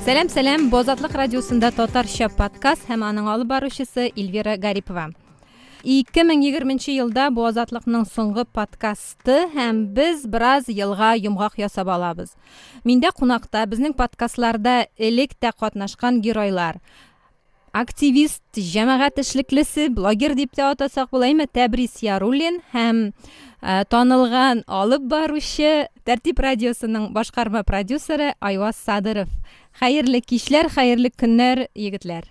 Сәлем, Бозатлык радиосында Татарча подкаст һәм аның алып баручысы Эльвира Гарипова. 2020 елда бу Азатлыкның соңгы подкасты һәм без бераз елга йомгак ясап алабыз. Миндә кунакта безнең подкастларда элек тә катнашкан геройлар. Активист, җәмәгать эшлеклесе, блогер дип тә атасак булаймы, Тәбрис Яруллин һәм танылган алып баручы Тәртип радиосының башкарма продюсеры Айваз Садыров. Хәерле кичләр, хәерле көннәр, егетләр.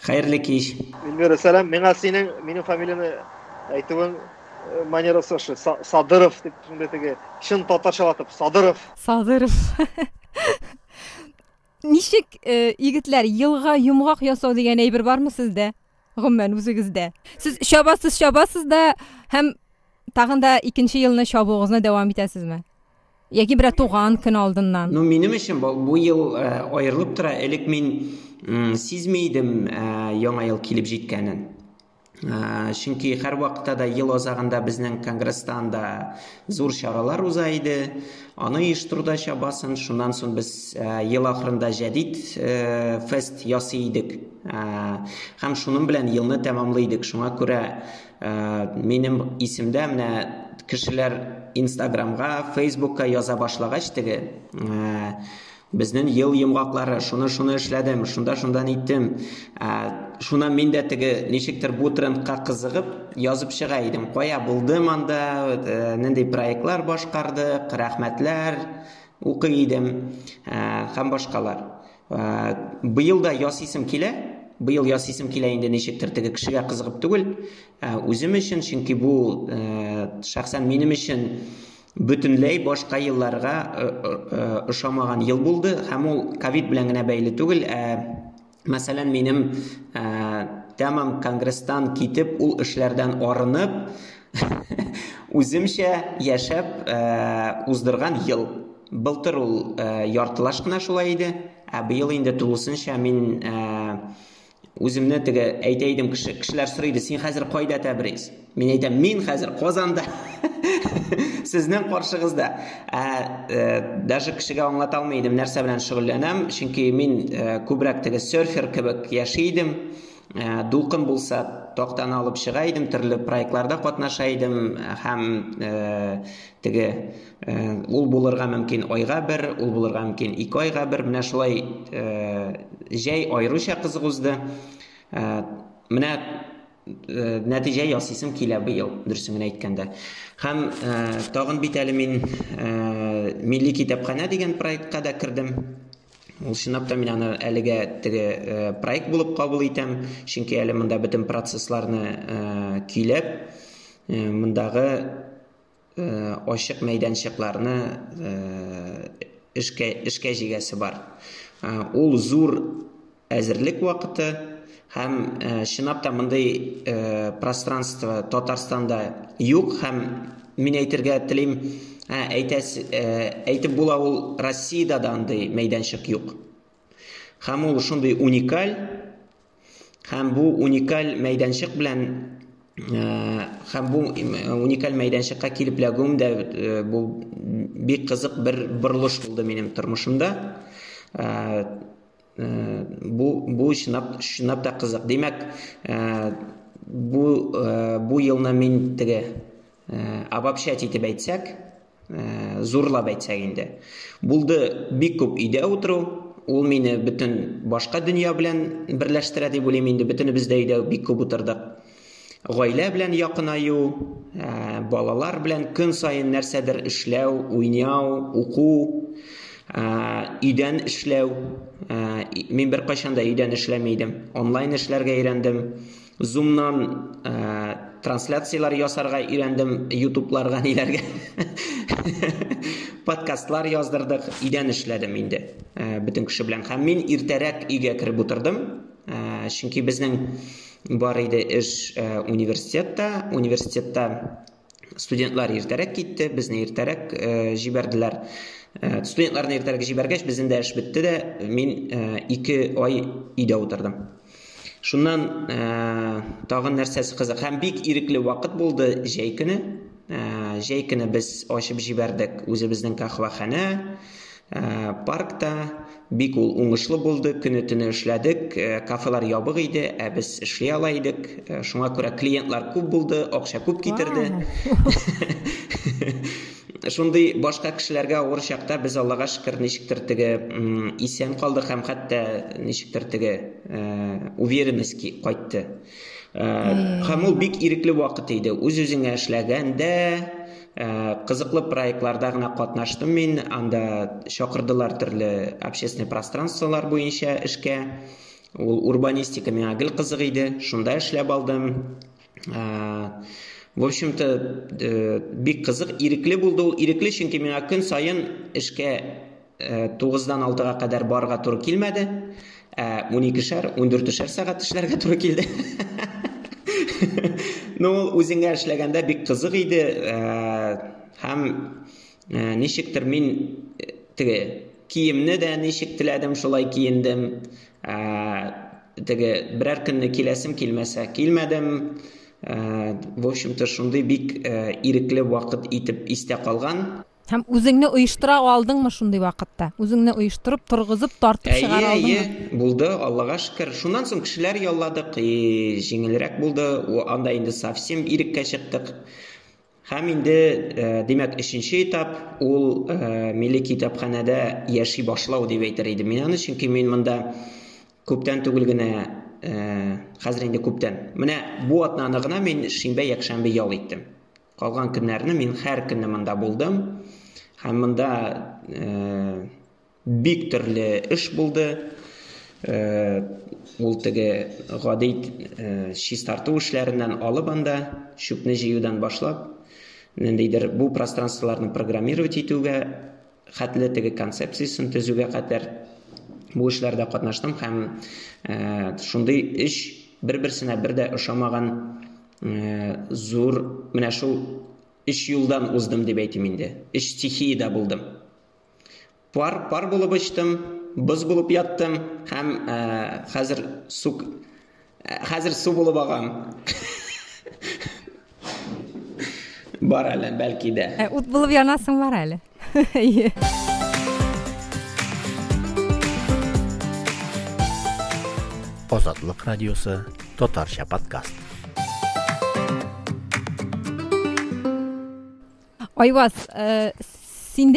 Хәерле кич. Эльвира, сәлам. Минем фамилияны әйтүең манерасы Садыров дип шундый чын татарчалатып Садыров. Ничек, егетләр, елга йомгак ясау дигән әйбер бармы сездә? Гомумән үзегездә. Сез чабасыз да һәм тагын да икенче елны чабуыгызны дәвам итәсезме? Яки бер туган көн алдыннан? Минем өчен бу ел аерылып тора. Элек мин сизмәйдем яңа ел килеп җиткәнен. Чөнки һәр вакытта да ел азагында безнең конгресстан да зур чаралар уза иде. Аны оештыруда чабасын. Шуннан соң без ел ахырында җәдид фест ясый идек. Һәм шуның белән елны тәмамлыйдык. Шуңа күрә минем исемдә менә кешеләр Instagramга, Facebookка яза башлагач теге безнең ел йомгаклары, шуны эшләдем, шундан иттем. Шуннан мин дә теге ничектер бу трендка кызыгып язып чыга идем. Кая булдым анда, нинди проектлар башкарды, рәхмәтләр укый идем һәм башкалар. Быел да ясыйсым килә. Быел ясыйсым килә инде ничектер теге кешегә кызыгып түгел. Үзем өчен, чөнки бу шәхсән минем өчен бөтенләй башка елларга ошамаган ел булды һәм ул ковид белән генә бәйле түгел. Мәсәлән, минем тәмам конгресстан китеп, ул эшләрдән арынып, үземчә яшәп уздырган ел. Былтыр ул яртылаш кына шулай иде. Быел инде тулысынча мин үземне теге әйтәйдем, кешеләр сорыйды, син хәзер кайда, Тәбрис? Мин әйтәм, мин хәзер Казанда. Сезнең каршыгызда. Даже кешегә аңлата алмыйдым, нәрсә белән шөгыльләнәм, чөнки мин күбрәк теге серфер кебек яшидем. Дулкын булса, тактан алып чыга идем, төрле проектларда катнаша идем һәм теге ул булырга мөмкин айга бер, ул булырга мөмкин 2 айга бер, менә шулай җәй аеруча кызыгызды. Менә нәтиҗә ясыйсым килә быел, дөресен әйткәндә. Һәм тагын бит әле мин Милли китапханә дигән проектка да кирдем. Ул чынлап та мин аны әлегә теге проект булып кабул итәм, чөнки әле монда бөтен процессларны көйләп, мондагы ачык мәйданчыкларны эшкә җигәсе бар. Ул зур әзерлек вакыты һәм чынлап та мондай пространство Татарстанда юк һәм мин әйтергә телим, әйтеп була, ул Россиядә да андый мәйданчык юк. Һәм ул шундый уникаль, һәм бу уникаль мәйданчык белән һәм бу уникаль мәйданчыкка килеп ләгүм дә бу бик кызык бер борылыш булды минем тормышымда. Бу чынлап та кызык. Димәк, бу елны мин теге обобщать итеп әйтсәк, зурлап әйтсәк инде. Булды бик күп өйдә утыру, ул мине бөтен башка дөнья белән берләштерә дип уйлыйм инде. Бөтенебез дә өйдә бик күп утырдык. Гаилә белән якынаю, балалар белән көн саен нәрсәдер эшләү, уйнау, уку, өйдән эшләү. Мин бер кайчан да өйдән эшләмәйдем. Онлайн эшләргә өйрәндем. Zoom'нан трансляциялар ясарга өйрәндем, YouTube'ларга ниләргә. Подкастлар яздырдык, өйдән эшләдем инде. Бөтен кеше белән. Һәм мин иртәрәк өйгә киреп утырдым. Чөнки безнең бар иде эш университетта студентлар иртәрәк китте, безне иртәрәк җибәрделәр. Студентларны иртәрәк җибәргәч, безнең дә эш бетте дә, мин 2 ай өйдә утырдым. Шуннан тагын нәрсәсе кызык, һәм бик ирекле вакыт булды җәй көне. Җәй көне без ачып җибәрдек үзебезнең кахваханә, паркта, бик ул уңышлы булды, көне-төне эшләдек, кафелар ябык иде, ә без эшли ала идек. Шуңа күрә клиентлар күп булды, акча күп китерде. Шундый башка кешеләргә авыр чакта без Аллага шөкер ничектер теге исән калдык һәм хәтта ничектер теге уверенность кайтты. Һәм ул бик ирекле вакыт иде. Үз-үзеңә эшләгәндә, кызыклы проектларда гына катнаштым мин, анда чакырдылар төрле общественный пространстволар буенча эшкә. Ул урбанистика миңа гел кызык иде, шунда эшләп алдым. В общем-то, бик кызык, ирекле булды ул. Ирекле, чөнки миңа көн сайын эшкә 9-дан 6-га кадәр барырга туры килмәде. 12-14 сәгать эшләргә туры килде. Ну, үзеңә эшләгәндә бик кызык иде. Һәм ничектер мин теге киемне дә ничек теләдем, шулай киендем. Теге берәр көнне киләсем килмәсә, килмәдем. В общем-то, шундый бик ирекле вакыт итеп истә калган. Һәм үзеңне оештыра алдыңмы шундый вакытта? Үзеңне оештырып, торгызып, тартып чыгара алдыңмы? Булды, Аллага шөкер. Шуннан соң кешеләр ялладык, җиңелрәк булды. Анда инде совсем иреккә чыктык. Һәм инде, димәк, 3нче этап ул милли китапханәдә яши башлау дип әйтер идем мин аны, чөнки мин монда күптән түгел генә, хәзер инде күптән. Менә бу атнаны гына мин шимбә, якшәмбе ял иттем. Калган көннәрне мин һәр көнне монда булдым. Һәм монда бик төрле эш булды. Ул теге гади чистарту эшләреннән алып анда, чүпне җыюдан башлап, ниндидер бу пространстволарны программировать итүгә, хәтле теге концепциясын төзүгә кадәр бу эшләрдә катнаштым һәм шундый эш бер-берсенә бер дә ошамаган зур, менә шул эш юлдан уздым дип әйтим инде. Эш стихияда булдым. Пар булып очтым, боз булып яттым һәм хәзер су булып агам. Бар әле, бәлки дә. Ут булып янасың бар әле. Азатлык радиосы, Татарча подкаст. Айваз, син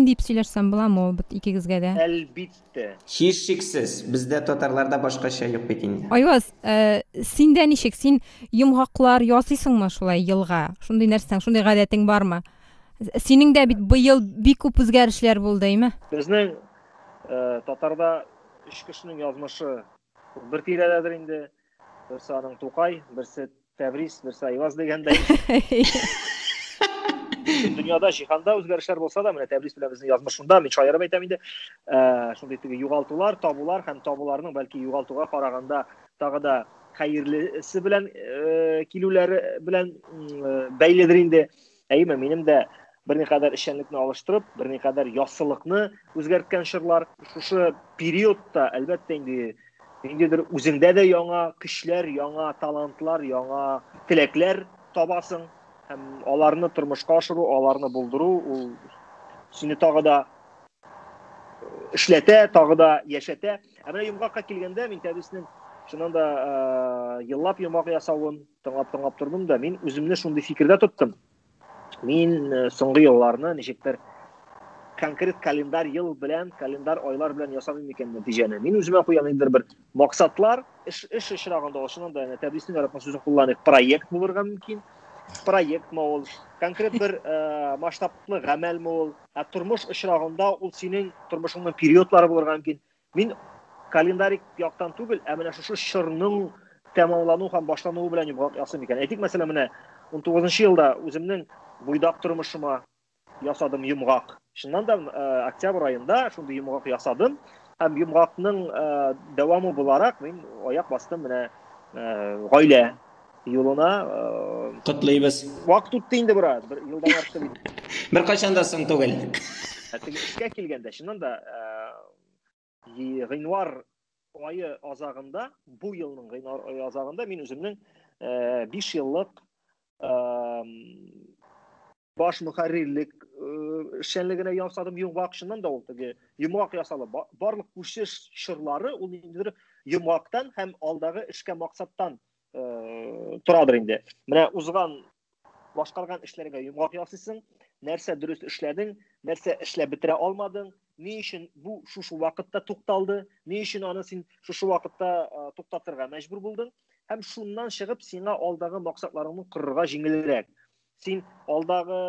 дип сөйләшсәм буламы ул бит икегезгә дә? Әлбиттә. Һичшиксез, бездә татарларда башкача юк бит инде. Айваз, синдә ничек? Син йомгаклар ясыйсыңмы шулай елга? Шундый нәрсәң, шундый гадәтең бармы? Синең дә бит быел бик күп үзгәрешләр булды, әйме? Безнең татарда 3 кешенең язмышы бер тирәдәдер инде. Берсе аның Тукай, берсе Тәбриз, берсе Айваз дигәндәй. Дөньяда җиһанда үзгәрешләр булса да, менә Тәбриз белән безнең язмышында мин шаярып әйтәм инде, шундый теге югалтулар, табулар һәм табуларның бәлки югалтуга караганда тагы да хәерлесе белән килүләре белән бәйледер инде. Әйме, минем дә берникадәр эшчәнлекне алыштырып, берникадәр яссылыкны үзгәрткән чорлар. Шушы периодта әлбәттә инде ниндидер үзеңдә дә яңа көчләр, яңа талантлар, яңа теләкләр табасың. Һәм аларны тормышка ашыру, аларны булдыру, ул сине тагы да эшләтә, тагы да яшәтә. Менә йомгакка килгәндә, мин Тәбризнең шуннан да еллап йомгак ясавын тыңлап тордым да, мин үземне шундый фикердә тоттым. Мин соңгы елларны ничектер конкрет календарь ел белән, календарь айлар белән ясамыйм икән нәтиҗәне. Мин үземә куям инде бер максатлар, эш очрагында шуннан да Тәбризнең яраткан сүзен кулланып, проект булырга мөмкин. Проектмы ул, конкрет бер масштаблы гамәлме ул, тормыш очрагында ул синең тормышыңның периодлары булырга мөмкин. Мин календарик яктан түгел, менә шушы чорның тәмамлану һәм башлануы белән йомгак ясыйм икән. Әйтик, мәсәлән, менә 19нчы елда үземнең буйдак тормышыма ясадым йомгак. Шуннан да октябрь айында шундый йомгак ясадым һәм йомгакның дәвамы буларак мин аяк бастым менә гаилә юлына. Котлыйбыз. Вакыт үтте инде бер елдан артык бит. Бер кайчанда соң түгел. Эшкә килгәндә, шуннан да гыйнвар айы азагында, бу елның гыйнвар айы азагында мин үземнең 5 еллык баш мөхәррирлек эшчәнлегенә ясадым йомгак чыннан да ул теге йомгак ясалы барлык күчеш чорлары ул инде йомгактан һәм алдагы эшкә максаттан торадыр инде. Менә узган башкарган эшләргә йомгак ясыйсың, нәрсә дөрес эшләдең, нәрсә эшләп бетерә алмадың, ни өчен бу шушы вакытта тукталды, ни өчен аны син шушы вакытта туктатырга мәҗбүр булдың, һәм шуннан чыгып сиңа алдагы максатларыңны кырырга җиңелрәк. Син алдагы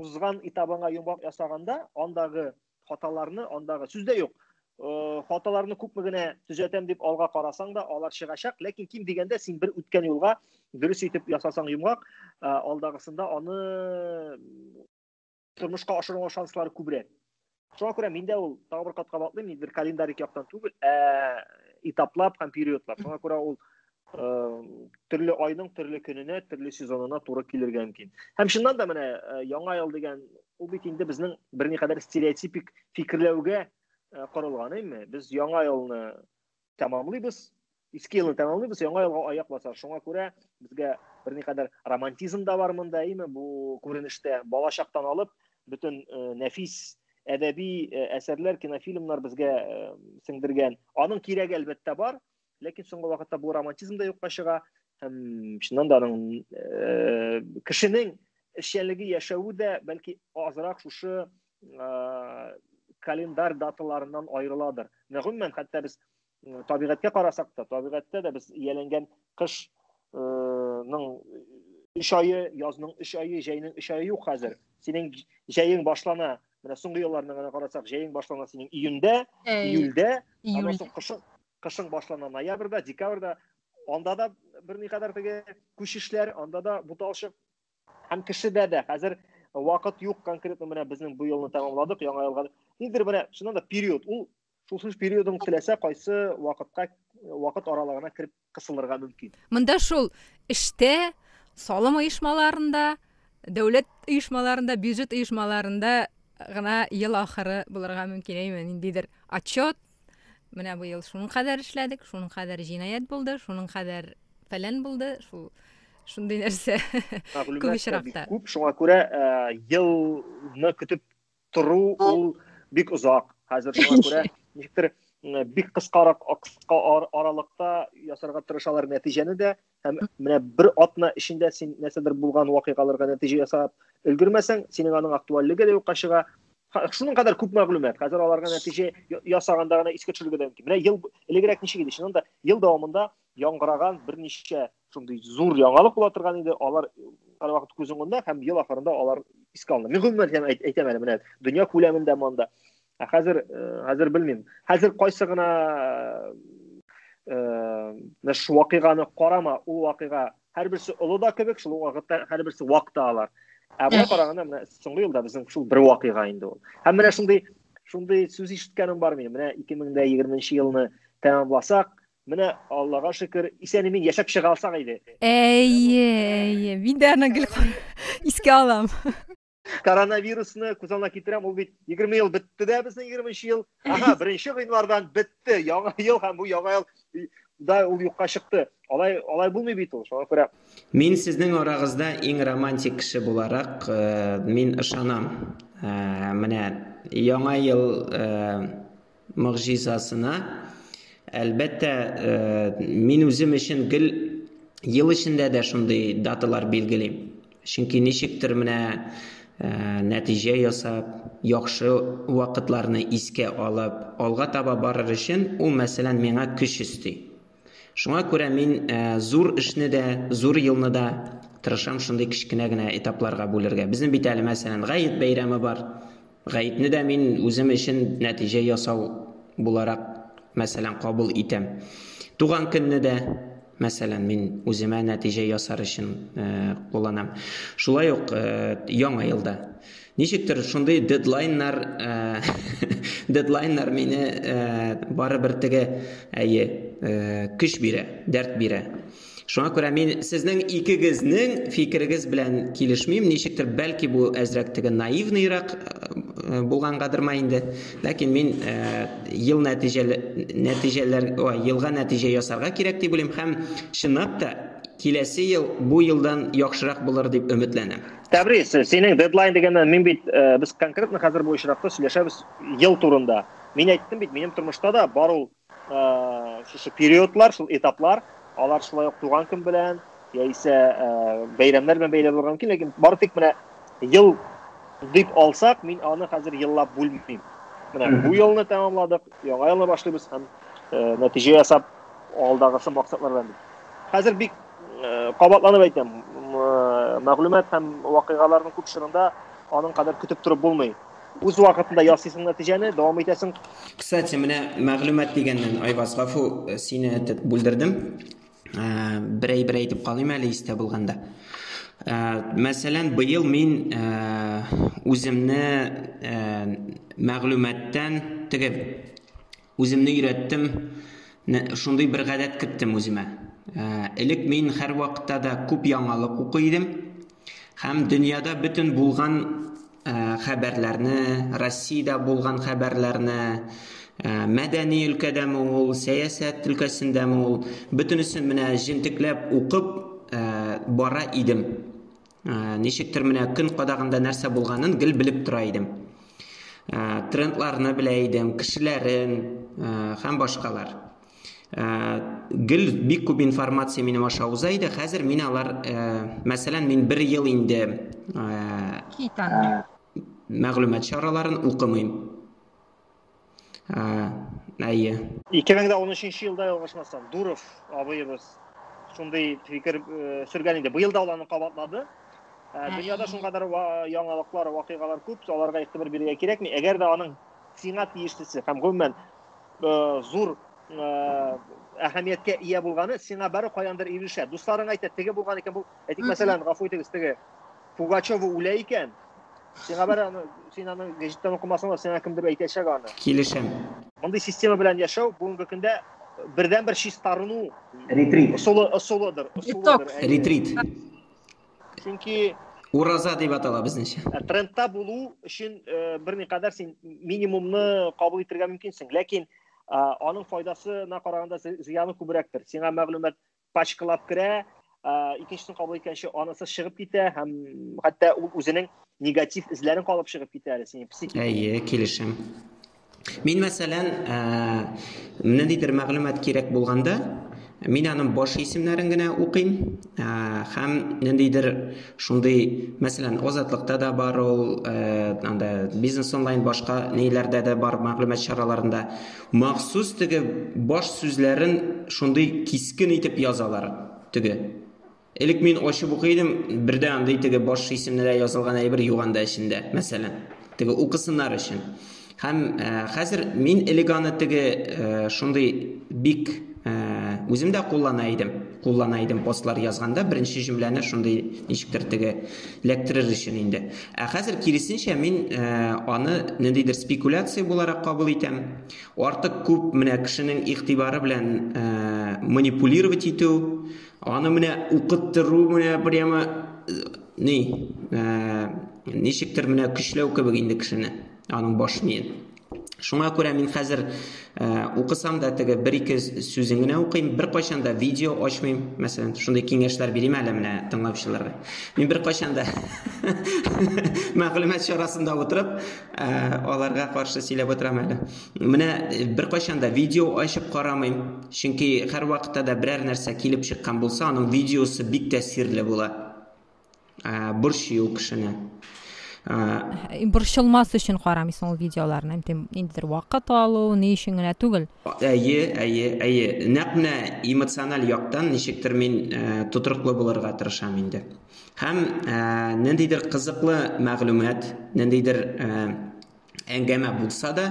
узган этабыңа йомгак ясаганда, андагы хаталарны, андагы сүздә юк. Хаталарны күпме генә төзәтәм дип алга карасаң да, алар чыгачак, ләкин ким дигәндә син бер үткән юлга дөрес итеп ясасаң йомгак, алдагысында аны тормышка ашыру шанслары күбрәк. Шуңа күрә миндә ул тагы бер кат кабатлыйм, нидер календарик яктан түгел, этаплап һәм периодлар. Шуңа күрә ул төрле айның төрле көненә, төрле сезонына туры килергә мөмкин. Һәм шуннан да менә яңа ел дигән ул бит инде безнең берникадәр стереотипик фикерләүгә корылган, әйме? Без яңа елны тәмамлыйбыз, иске елны тәмамлыйбыз, яңа елга аяк басар. Шуңа күрә безгә берникадәр романтизм да бар монда, әйме? Бу күренештә балачактан алып бөтен нәфис әдәби әсәрләр, кинофильмнар безгә сеңдергән. Аның кирәге әлбәттә бар, ләкин соңгы вакытта бу романтизм да юкка чыга. Һәм шуннан да аның кешенең эшчәнлеге яшәве дә бәлки азрак шушы календар даталарыннан аерыладыр. Гомумән, хәтта без табигатькә карасак та, табигатьтә дә без ияләнгән кышның 3 айы, язның 3 айы, җәйнең 3 айы юк хәзер. Синең җәең башлана, менә соңгы елларны гына карасак, җәең башлана синең июньдә, июльдә, аннан соң кышың башлана ноябрьдә, декабрьдә. Анда да берникадәр теге күчешләр, анда да буталчык һәм кешедә дә хәзер вакыт юк конкретно менә безнең бу елны тәмамладык, яңа елга. Нидер менә шуннан да период, ул шушы периодын теләсә кайсы вакыт аралыгына кирип кысылырга мөмкин. Монда шул эштә, салым оешмаларында, дәүләт оешмаларында, бюджет оешмаларында гына ел ахыры булырга мөмкин, әйме? Ниндидер отчет, менә бу ел шуның кадәр эшләдек, шуның кадәр җинаят булды, шуның кадәр фәлән булды, шундый нәрсә күп очракта. Күп, шуңа күрә елны көтеп тору ул бик узак. Хәзер шуңа күрә ничектер бик кыска аралыкта ясарга тырышалар нәтиҗәне дә, һәм менә бер атна эчендә син нәрсәдер булган вакыйгаларга нәтиҗә ясап өлгермәсәң, синең аның актуальлеге дә юкка чыга. Шуның кадәр күп мәгълүмат. Хәзер аларга нәтиҗә ясаганда гына искә төшерергә мөмкин. Менә ел элегрәк ничек иде? Шуннан да ел дәвамында яңгыраган берничә шундый зур яңалык була торган иде. Алар һәрвакыт күз уңында һәм ел ахырында алар искә алына. Мин гомумән әйтәм әле, менә дөнья күләмендә монда. Хәзер белмим. Хәзер кайсы гына шу вакыйганы карама, ул вакыйга һәрберсе олы да кебек, шул вакытта һәрберсе вакытта алар. Бу караганда менә соңгы елда безнең шул бер вакыйга инде ул. Һәм менә шундый сүз ишеткәнем бар минем. Менә 2020 елны тәмамласак, менә Аллага шөкер, исән мин яшәп чыга алсак иде. Әйе, мин дә аны искә алам. Коронавирусны күз алдына китерәм, ул бит 20 ел бетте дә безнең 20 ел. 1 гыйнвардан бетте. Яңа ел һәм бу яңа ел да ул юкка чыкты. Алай булмый бит ул. Шуңа күрә мин сезнең арагызда иң романтик кеше буларак мин ышанам. Менә яңа ел мөгъҗизасына әлбәттә мин үзем өчен гел ел эчендә дә шундый даталар билгелим. Чөнки ничектер менә нәтиҗә ясап, яхшы вакытларны искә алып, алга таба барыр өчен ул мәсәлән миңа көч өсти. Шуңа күрә мин зур эшне дә, зур елны да тырышам шундый кичкенә генә этапларга бүлергә. Безнең бит әле мәсәлән гаит бәйрәме бар. Гаитне дә мин үзем өчен нәтиҗә ясау буларак мәсәлән кабул итәм. Туган көнне дә мәсәлән мин үземә нәтиҗә ясар өчен кулланам. Шулай ук яңа елда ничектер шундый дедлайннар мине барыбер теге көч бирә, дәрт бирә. Шуңа күрә мин сезнең икегезнең фикерегез белән килешмим. Ничектер бәлки бу әзрәк теге наивныйрак булгангадырмы инде. Ләкин мин елга нәтиҗә ясарга кирәк дип уйлыйм һәм чынлап та киләсе ел бу елдан яхшырак булыр дип өметләнәм. Тәбрис, сенің дедлайн дегеннен мен бит біз конкретно қазір бұл очракта сөйлешебез ел турында. Мен айттым бит, менің тұрмышта да бар ул шушы периодлар, шул этаплар, алар шулай ук туган көн белән, яисә бәйрәмнәр белән бәйләп булган мөмкин, ләкин бары тик менә ел дип алсак, мин аны хәзер еллап бүлмим. Менә бу елны тәмамладык, яңа елны башлыйбыз һәм нәтиҗә ясап алдагысын максатлар белән. Хәзер бик кабатланып әйтәм, мәгълүмат һәм вакыйгаларның күп чорында аның кадәр көтеп торып булмый. Үз вакытында ясыйсың нәтиҗәне, дәвам итәсең. Кстати, менә мәгълүмат дигәннән Айваз гафу, сине бүлдердем. Бер әйтеп калыйм әле истә булганда. Мәсәлән, быел мин үземне мәгълүматтан үземне өйрәттем, шундый бер гадәт киттем үземә. Элек мин һәр вакытта да күп яңалык укыйдым һәм дөньяда бөтен булган хәбәрләрне, Россиядә булган хәбәрләрне, мәдәни өлкәдәме ул, сәясәт өлкәсендәме ул, бөтенесен менә җентекләп укып бара идем. Ничектер менә көн кадагында нәрсә булганын гел белеп тора идем. Трендларны белә идем, кешеләрен һәм башкалар. Гел бик күп информация минем аша уза иде. Хәзер мин алар, мәсәлән, мин 1 ел инде мәгълүмат чараларын укымыйм. Әйе. 2013 елда ялгышмасам, Дуров абыебыз шундый фикер сөргән иде. Быел да ул аны кабатлады. Дөньяда шуңгадыр яңалыклар, вакыйгалар күп, аларга игътибар бирергә кирәкми. Әгәр дә аның сиңа тиешлесе һәм гомумән зур әһәмияткә ия булганы сиңа бары каяндыр ирешә. Дусларың әйтә, теге булган икән бу. Әйтик, мәсәлән, гафу итегез, теге Пугачева үлә икән. Сиңа бары син аны гәҗиттән укымасаң да сиңа кемдер әйтәчәк аны. Килешәм. Мондый система белән яшәү бүгенге көндә бердән-бер чистарыну Ретрит. Усулыдыр. Ретрит. Чөнки Ураза дип атала безнеңчә. Трендта булу өчен берникадәр син минимумны кабул итәргә мөмкинсең, ләкин аның файдасына караганда зыяны күбрәктер. Сиңа мәгълүмат пачкалап керә, икенчесен кабул иткәнче анысы чыгып китә һәм хәтта ул үзенең негатив эзләрен калып чыгып китә әле синең психикаңа. Әйе, килешәм. Мин мәсәлән, ниндидер мәгълүмат кирәк булганда, мин аның баш исемнәрен генә укыйм, һәм ниндидер шундый, мәсәлән, Азатлыкта да бар ул, анда бизнес онлайн башка ниләрдә дә бар мәгълүмат чараларында махсус теге баш сүзләрен шундый кискен итеп язалар. Теге элек мин ачып укыйдым, бердә андый теге баш исемнәрдә язылган әйбер юганда эчендә, мәсәлән, теге укысыннар өчен. Һәм хәзер мин элек аны теге шундый бик үзем дә куллана идем постлар язганда, беренче җөмләне шундый ничектер теге лекторер өчен инде. Хәзер киресенчә мин аны ниндидер спекуляция буларак кабул итәм. Артык күп менә кешенең игътибары белән манипулировать итү, аны менә укыттыру, менә прямо ничектер менә көчләү кебек инде кешене, аның баш миен. Шуңа күрә мин хәзер укысам да теге 1-2 сүзен генә укыйм, бер кайчан да видео ачмыйм. Мәсәлән, шундый киңәшләр бирим әле менә тыңлаучыларга. Мин бер кайчан да мәгълүмат чарасында утырып, аларга каршы сөйләп утырам әле. Менә бер кайчан да видео ачып карамыйм, чөнки һәр вакытта да берәр нәрсә килеп чыккан булса, аның видеосы бик тәэсирле була. Борчый ул кешене. Борчылмас өчен карамыйсың ул видеоларны, ниндидер вакыт алу, ни өчен генә түгел. Әйе. Нәкъ эмоциональ яктан ничектер мин тутырыклы булырга тырышам инде. Һәм ниндидер кызыклы мәгълүмат, ниндидер әңгәмә булса да,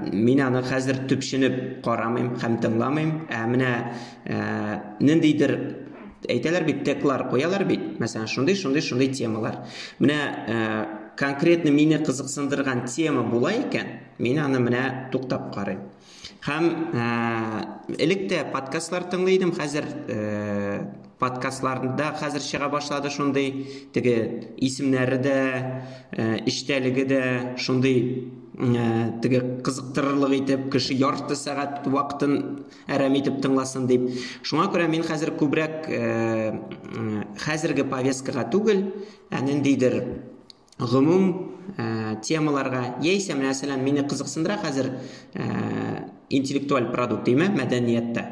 мин аны хәзер төпченеп карамыйм һәм тыңламыйм. Менә ниндидер әйтәләр бит, теклар куялар бит, мәсәлән, шундый темалар. Менә конкретно мине кызыксындырган тема була икән, мин аны менә туктап карыйм. Һәм электә подкастлар тыңлыйдым, хәзер подкастларында хәзер чыга башлады шундый теге исемнәре дә, эчтәлеге дә, шундый теге кызыктырырлык итеп, кеше ярты сәгать вакытын әрәм итеп тыңласын дип. Шуңа күрә мин хәзер күбрәк хәзерге повесткага түгел, ниндидер гомум темаларга, яисә мәсәлән, мине кызыксындыра хәзер интеллектуаль продукт диме, мәдәниятта,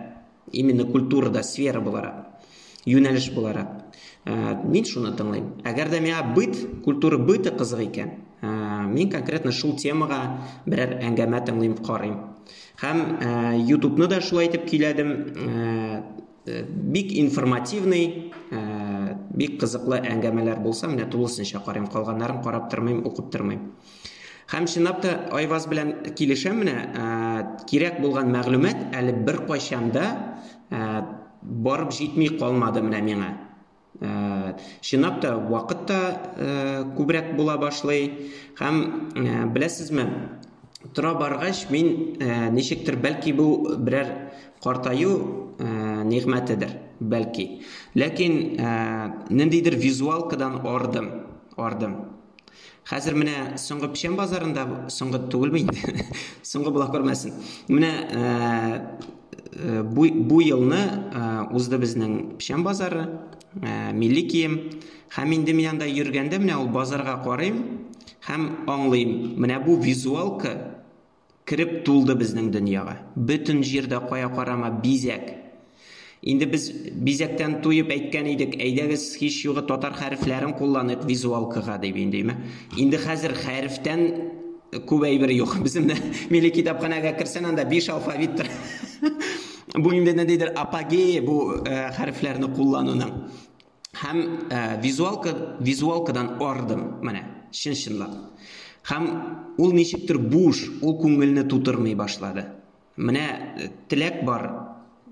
именно культурада сфера буларак, юнәлеш буларак. Мин шуны тыңлыйм. Әгәр дә миңа культура быты кызык икән, мин конкретно шул темага берәр әңгәмә тыңлыйм, карыйм. Һәм YouTube-ны да шулай итеп киләдем. Бик информативный, бик кызыклы әңгәмәләр булса, менә тулысынча карыйм, калганнарын карап тормыйм, укып тормыйм. Һәм чынлап та Айваз белән килешәм, менә кирәк булган мәгълүмат әле бер кайчанда барып җитми калмады менә миңа. Чынлап та вакыт та күбрәк була башлый. Һәм беләсезме, тора баргач мин ничектер, бәлки бу берәр картаю нигъмәтедер, бәлки. Ләкин ниндидер визуалкадан ардым. Хәзер менә соңгы печән базарында, соңгы түгелме инде, соңгы була күрмәсен. Менә бу елны узды безнең печән базары, милли кием. Һәм инде мин анда йөргәндә, менә ул базарга карыйм һәм аңлыйм. Менә бу визуалка кирип тулды безнең дөньяга. Бөтен җирдә кая карама бизәк. Инде без бизәктән туеп әйткән идек, әйдәгез һич югы татар хәрефләрен кулланыйк визуалкага дип индеме. Инде хәзер хәрефтән күп әйбер юк. Безнең милли китапханәгә керсәң, анда 5 алфавиттер. Бу инде ниндидер апогей бу хәрефләрне куллануның. Һәм визуалкадан ардым менә, чынлап. Һәм ул ничектер буш, ул күңелне тутырмый башлады. Менә теләк бар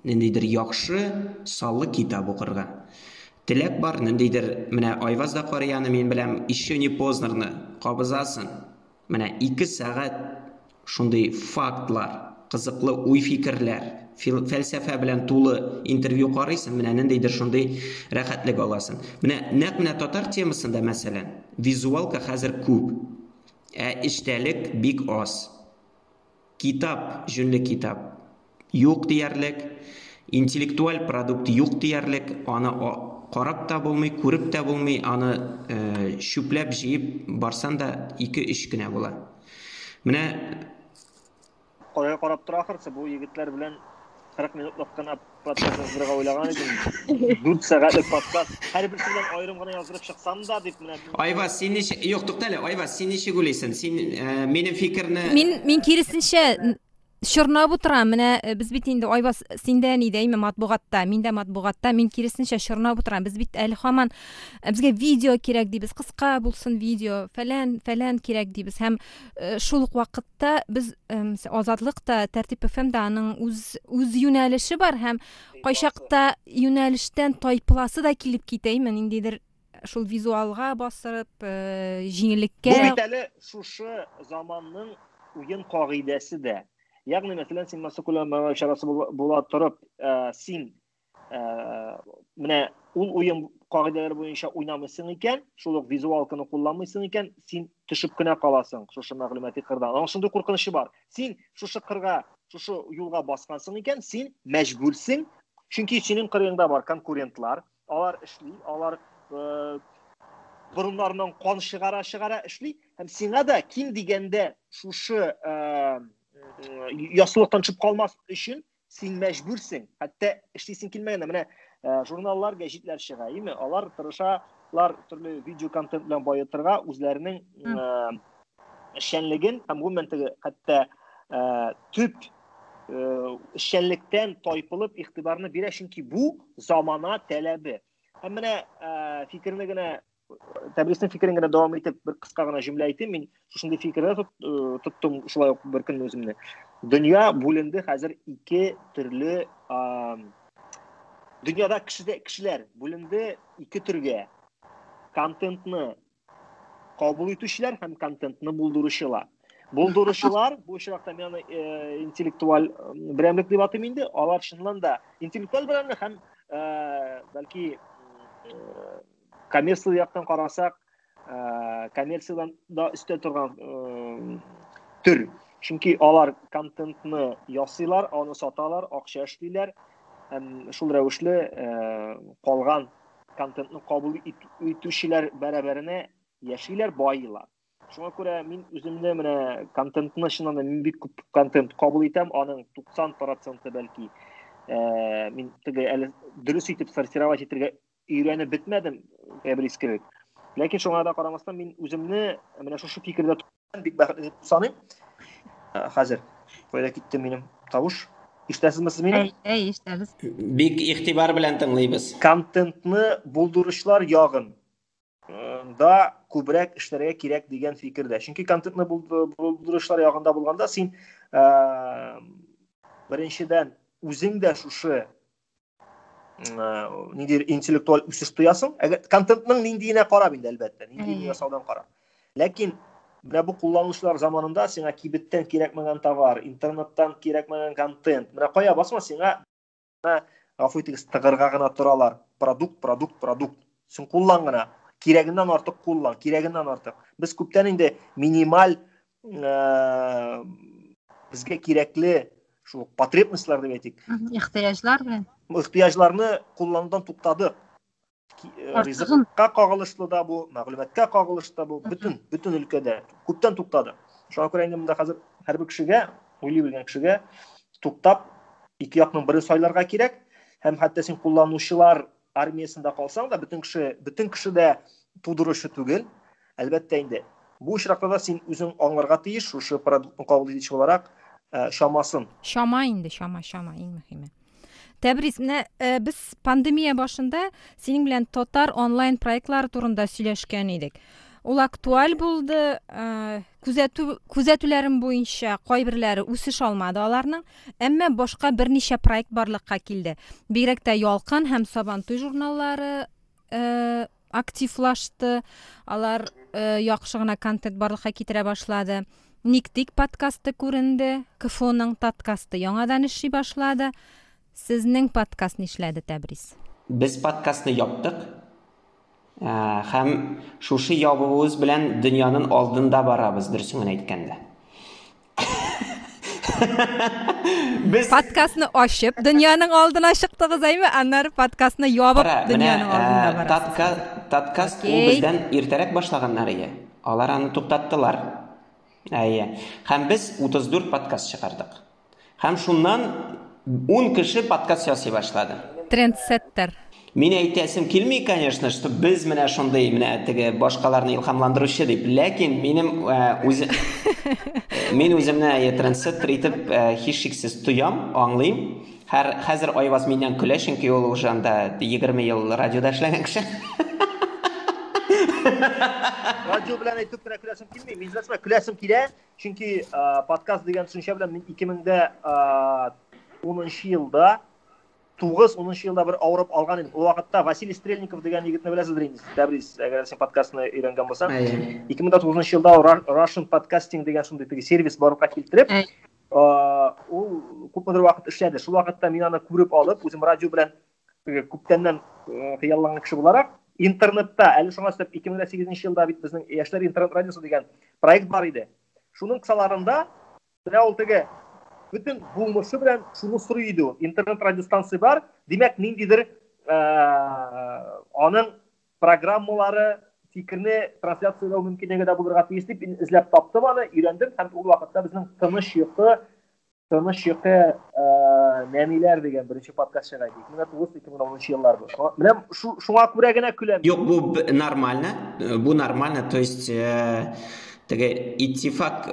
ниндидер яхшы, саллы китап укырга. Теләк бар ниндидер, менә Айваз да карый, аны мин беләм, еще не поздно кабызасын. Менә 2 сәгать шундый фактлар, кызыклы уй-фикерләр, фәлсәфә белән тулы интервью карыйсың, менә ниндидер шундый рәхәтлек аласың. Менә татар темасында мәсәлән, визуалка хәзер күп, эчтәлек бик аз. Китап, җүнле китап юк диярлек, интеллектуаль продукт юк диярлек, аны карап та булмый, күреп тә булмый, аны шүпләп җыеп барсан да 2-3 кенә була. Менә карап тора, ахырсы бу егетләр белән 40 минутлык кына подкаст язырга уйлаган идем. 4 сәгатьлек подкаст. Һәрберсеннән аерым гына язып чыксам да дип менә. Айваз, син ничек? Юк, туктале, Айваз, син ничек уйлыйсың? Син минем фикерне Мин киресенчә шырнап утырам. Менә без бит инде Айваз синдә ни дәйме матбугатта, миндә матбугатта, мин киресенчә шырнап утырам. Без бит әле һаман безгә видео кирәк дибез, кыска булсын видео, фәлән кирәк дибез. Һәм шул ук вакытта без Азатлыкта, Тәртип ФМ-дә аның үз юнәлеше бар һәм кайчакта юнәлештән тайпыласы да килеп китәйме, ниндидер шул визуалга басырып, җиңеллеккә. Бу бит әле шушы заманның уен кагыйдәсе дә. Ягъни мәсәлән, син масакулама шарасы була торып, син менә ул уен кагыйдәләре буенча уйнамыйсың икән, шул ук визуалканы кулланмыйсың икән, син төшеп кенә каласың шушы мәгълүмати кырдан. Аның шундый куркынычы бар. Син шушы кырга, шушы юлга баскансың икән, син мәҗбүрсең, чөнки синең кырыеңда бар конкурентлар, алар эшли, алар бурыннарыннан кан чыгара эшли, һәм сиңа да ким дигәндә шушы ясылыктан чыгып калмас өчен син мәҗбүрсең. Хәтта эшлисең килмәгәндә менә журналлар, гәҗитләр чыга, име? Алар тырышалар төрле видео контент белән байытырга үзләренең эшчәнлеген һәм гомумән теге хәтта төп эшчәнлектән тайпылып игътибарны бирә, чөнки бу замана таләбе. Һәм менә фикерне генә Тәбрисның фикерен генә дәвам итеп, бер кыска гына җөмлә әйтим. Мин шушындый фикердә тоттым шулай ук бер көн үземне. Дөнья бүленде хәзер 2 төрле дөньяда кешеләр бүленде 2 төргә. Контентны кабул итүчеләр һәм контентны булдыручылар. Булдыручылар бу очракта мен интеллектуаль берәмлек дип атыйм инде. Алар чыннан да интеллектуаль берәмлек һәм бәлки коммерцияль яктан карасак, коммерциядан да өстә торган tür. Чөнки алар контентны ясыйлар, аны саталар, акча эшлиләр. Һәм шул рәвешле калган контентны кабул итүчеләр бәрабәренә яшиләр, байылар. Шуңа күрә мин үземне менә контентны чыннан да мин бик күп контент кабул итәм, аның 90% бәлки мин теге әле дөрес итеп сортировать итәргә өйрәнеп бетмәдем, Фабрис кебек. Ләкин шуңа да карамастан мин үземне менә шушы фикердә тотам, бик бәхетле дип саныйм. Хәзер кайда китте минем тавыш? Ишетәсезме сез мине? Ишетәбез. Бик игътибар белән тыңлыйбыз. Контентны булдыручылар ягын да күбрәк эшләргә кирәк дигән фикердә. Чөнки контентны булдыручылар ягында булганда син беренчедән үзең дә шушы нидер интеллектуаль үсеш тоясың. Әгәр контентның ниндиенә карап инде әлбәттә, ниндиен ясаудан карап. Ләкин менә бу кулланучылар заманында сиңа кибеттән кирәкмәгән товар, интернеттан кирәкмәгән контент, менә кая басма сиңа гафу итегез, тыгырга гына торалар. Продукт. Син куллан гына. Кирәгеннән артык куллан, кирәгеннән артык. Без күптән инде минималь безгә кирәкле шул потребностьлар дип әйтик. Ихтыяҗлар белән. Ихтыяҗларны кулланудан туктадык. Ризыкка кагылышлы да бу, мәгълүматкә кагылышлы да бу, бүтән өлкәдә күптән туктады. Шуңа күрә инде монда хәзер һәр бер кешегә, уйлый белгән кешегә туктап ике якның берен сайларга кирәк. Һәм хәтта син кулланучылар армиясында калсаң да бүтән кеше дә тудыручы түгел. Әлбәттә инде бу очракта да син үзең аңларга тиеш, шушы продуктны кабул итүче буларак шамасын. Шама иң мөһиме. Тәбрис, менә без пандемия башында синең белән Тотар онлайн проектлары турында сөйләшкән идек. Ул актуаль булды, күзәтүләрем буенча кайберләре үсеш алмады аларның, әмма башка берничә проект барлыкка килде. Бигрәк тә Ялкын һәм Сабантуй журналлары активлашты. Алар яхшы гына контент барлыкка китерә башлады. Никтик подкасты күренде, КФОның подкасты яңадан эшли башлады. Сезнең подкаст нишләде, Тәбрис? Без подкастны яптык. Һәм шушы ябуыбыз белән дөньяның алдында барабыз, дөресен әйткәндә. Без подкастны ачып, дөньяның алдына чыктыгыз әйме? Аннары подкастны ябып, дөньяның алдында барабыз. Подкаст ул бездән иртәрәк башлаганнар иде. Алар аны туктаттылар. Һәм без 34 подкаст чыгардык. Һәм шуннан 10 кеше подкаст ясый башлады. Трендсеттер. Мин әйтәсем килми, конечно, что без менә шундый менә теге башкаларны илһамландыручы дип, ләкин мин үземне трендсеттер итеп һичшиксез тоям, аңлыйм. Хәзер Айваз миннән көлә, чөнки ул уже анда 20 ел радиода эшләгән кеше. Радио белән әйтеп кенә көләсем килми, мин көләсем килә, чөнки подкаст дигән төшенчә белән мин 2010 елда 9-10 елда бер авырып алган идем. Ул вакытта Василий Стрельников дигән егетне беләсездер инде. Тәбрис, әгәр син подкастны өйрәнгән булсаң, 2009 елда Russian Podcasting дигән шундый теге сервис барлыкка килтереп, ул күпмедер вакыт эшләде. Шул вакытта мин аны күреп алып, үзем радио белән күптәннән хыялланган кеше буларак, интернетта, әле шуңа сөйләп 2008 елда бит безнең яшьләр интернет радиосы дигән проект бар иде. Шуның кысаларында менә ул теге bütün bulmuşu белән шуны сорый иде. Интернет радиостанция бар. Димәк, ниндидер аның программалары, фикерне трансляциялау мөмкинлеге дә булырга тиеш дип эзләп таптым аны, өйрәндем һәм ул вакытта безнең Тыныч йокы нәмиләр дигән беренче подкаст чыга иде. 2009-2010 еллар бу. Менә шуңа күрә генә көләм. Юк, бу нормально. Бу нормально, то есть теге иттифак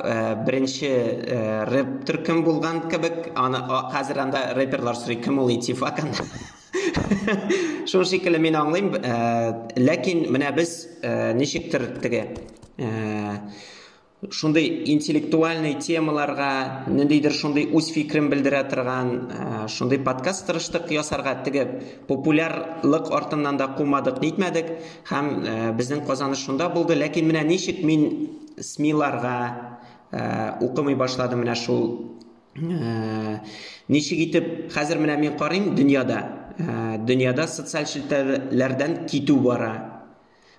беренче рэптер кем булган кебек, аны хәзер анда рэперлар сорый, кем ул иттифак анда. Шул шикелле мин аңлыйм, ләкин менә без ничектер теге шундый интеллектуальный темаларга, ниндидер шундый үз фикерен белдерә торган шундый подкаст тырыштык ясарга, теге популярлык артыннан да кумадык, нитмәдек, һәм безнең казаныш шунда булды. Ләкин менә ничек мин СМИларга укымый башладым менә шул ничек итеп хәзер менә мин карыйм дөньяда социаль челтәрләрдән китү бара.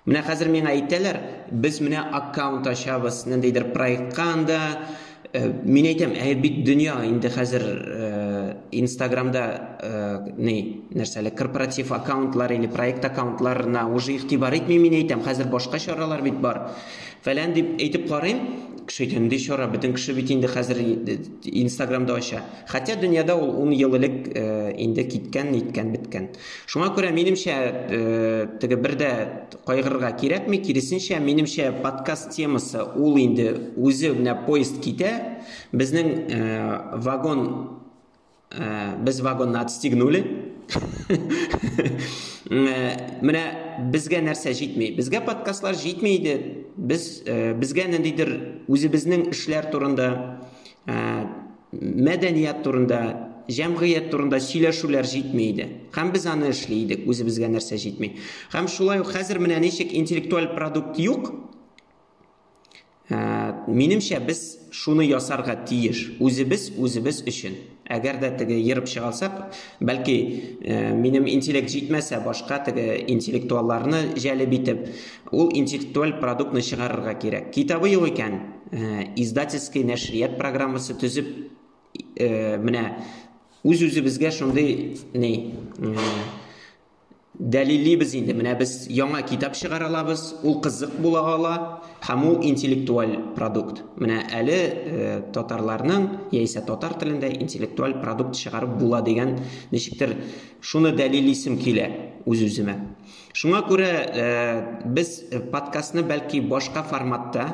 Менә хәзер миңа әйтәләр, без менә аккаунт ачабыз, ниндидер проектка анда Мен айтам, бит дөнья инде хәзер Инстаграмда нәрсәле корпоратив аккаунтлар или проект аккаунтларына уже игътибар итми, мен әйтәм, хәзер башка чаралар бит бар. Фәлән дип әйтеп карыйм, кеше әйтә, нинди чара, бөтен кеше бит инде хәзер Инстаграмда ача. Хәтта дөньяда ул 10 ел элек инде киткән, биткән. Шуңа күрә минемчә теге бердә кайгырырга кирәкми, киресенчә минемчә подкаст темасы ул инде үзе менә поезд китә, безнең вагон, без вагонны отстегнули. Менә безгә нәрсә җитми? Безгә подкастлар җитми иде. Безгә ниндидер үзебезнең эшләр турында, мәдәният турында, җәмгыять турында сөйләшүләр җитми иде. Һәм без аны эшли идек, үзебезгә нәрсә җитми. Һәм шулай ук хәзер менә ничек интеллектуаль продукт юк. Минемчә без шуны ясарга тиеш, үзебез өчен. Әгәр дә теге йырып чыгалсак, бәлки минем интеллект җитмәсә, башка теге интеллектуалларны җәлеп итеп, ул интеллектуаль продуктны чыгарырга кирәк. Китабы юк икән, издательский нәшрият программасы төзеп, менә үзебезгә шундый дәлиллибез инде. Менә без яңа китап чыгара алабыз, ул кызык була ала, һәм ул интеллектуаль продукт. Менә әле татарларның, яисә татар телендә интеллектуаль продукт чыгарып була дигән ничектер шуны дәлиллисем килә үземә. Шуңа күрә без подкастны бәлки башка форматта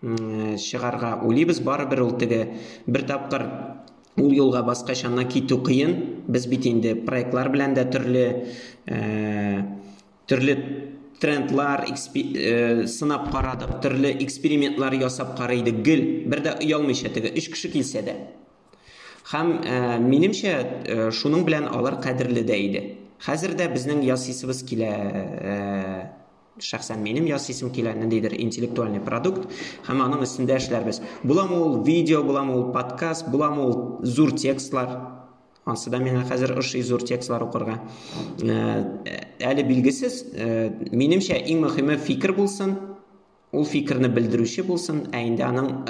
чыгарга уйлыйбыз, барыбер ул теге бер тапкыр ул юлга баскачаннан китү кыен. Без бит инде проектлар белән дә төрле трендлар сынап карадык, төрле экспериментлар ясап карыйдык. Гел бер дә уялмыйча теге 3 кеше килсә дә. Һәм минемчә шуның белән алар кадерле дә иде. Хәзер дә безнең ясыйсыбыз килә. Шәхсән минем ясыйсым килә, ниндидер интеллектуальный продукт, һәм аның өстендә эшләрбез. Буламы ул видео, буламы ул подкаст, буламы ул зур текстлар. Ансыда миңа хәзер ошый зур текстлар укырга. Әле билгесез, минемчә иң мөһиме фикер булсын, ул фикерне белдерүче булсын, инде аның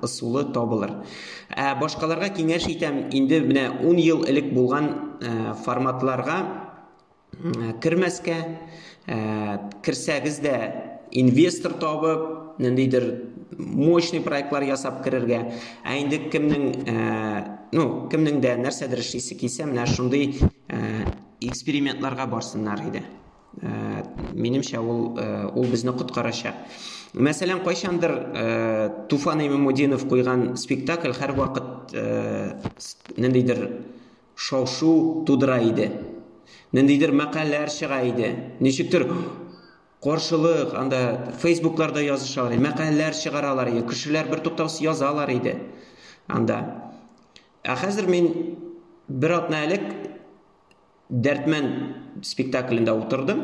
ысулы табылыр. Башкаларга киңәш итәм, инде менә 10 ел элек булган форматларга кирмәскә, кирсәгез дә инвестор табып, ниндидер мощный проектлар ясап кирергә. Инде кемнең дә нәрсәдер эшлисе килсә, менә шундый экспериментларга барсыннар иде. Минемчә ул безне коткарачак. Мәсәлән, кайчандыр Туфан Имамудинов куйган спектакль һәр вакыт ниндидер шау-шу тудыра иде. Ниндидер мәкаләләр чыга иде. Ничектер каршылык, анда Facebooklарда язышалар, мәкаләләр чыгаралар иде, кешеләр бер туктаусыз язалар иде. Анда. Хәзер мин бер атна элек Дәртмән спектаклендә утырдым,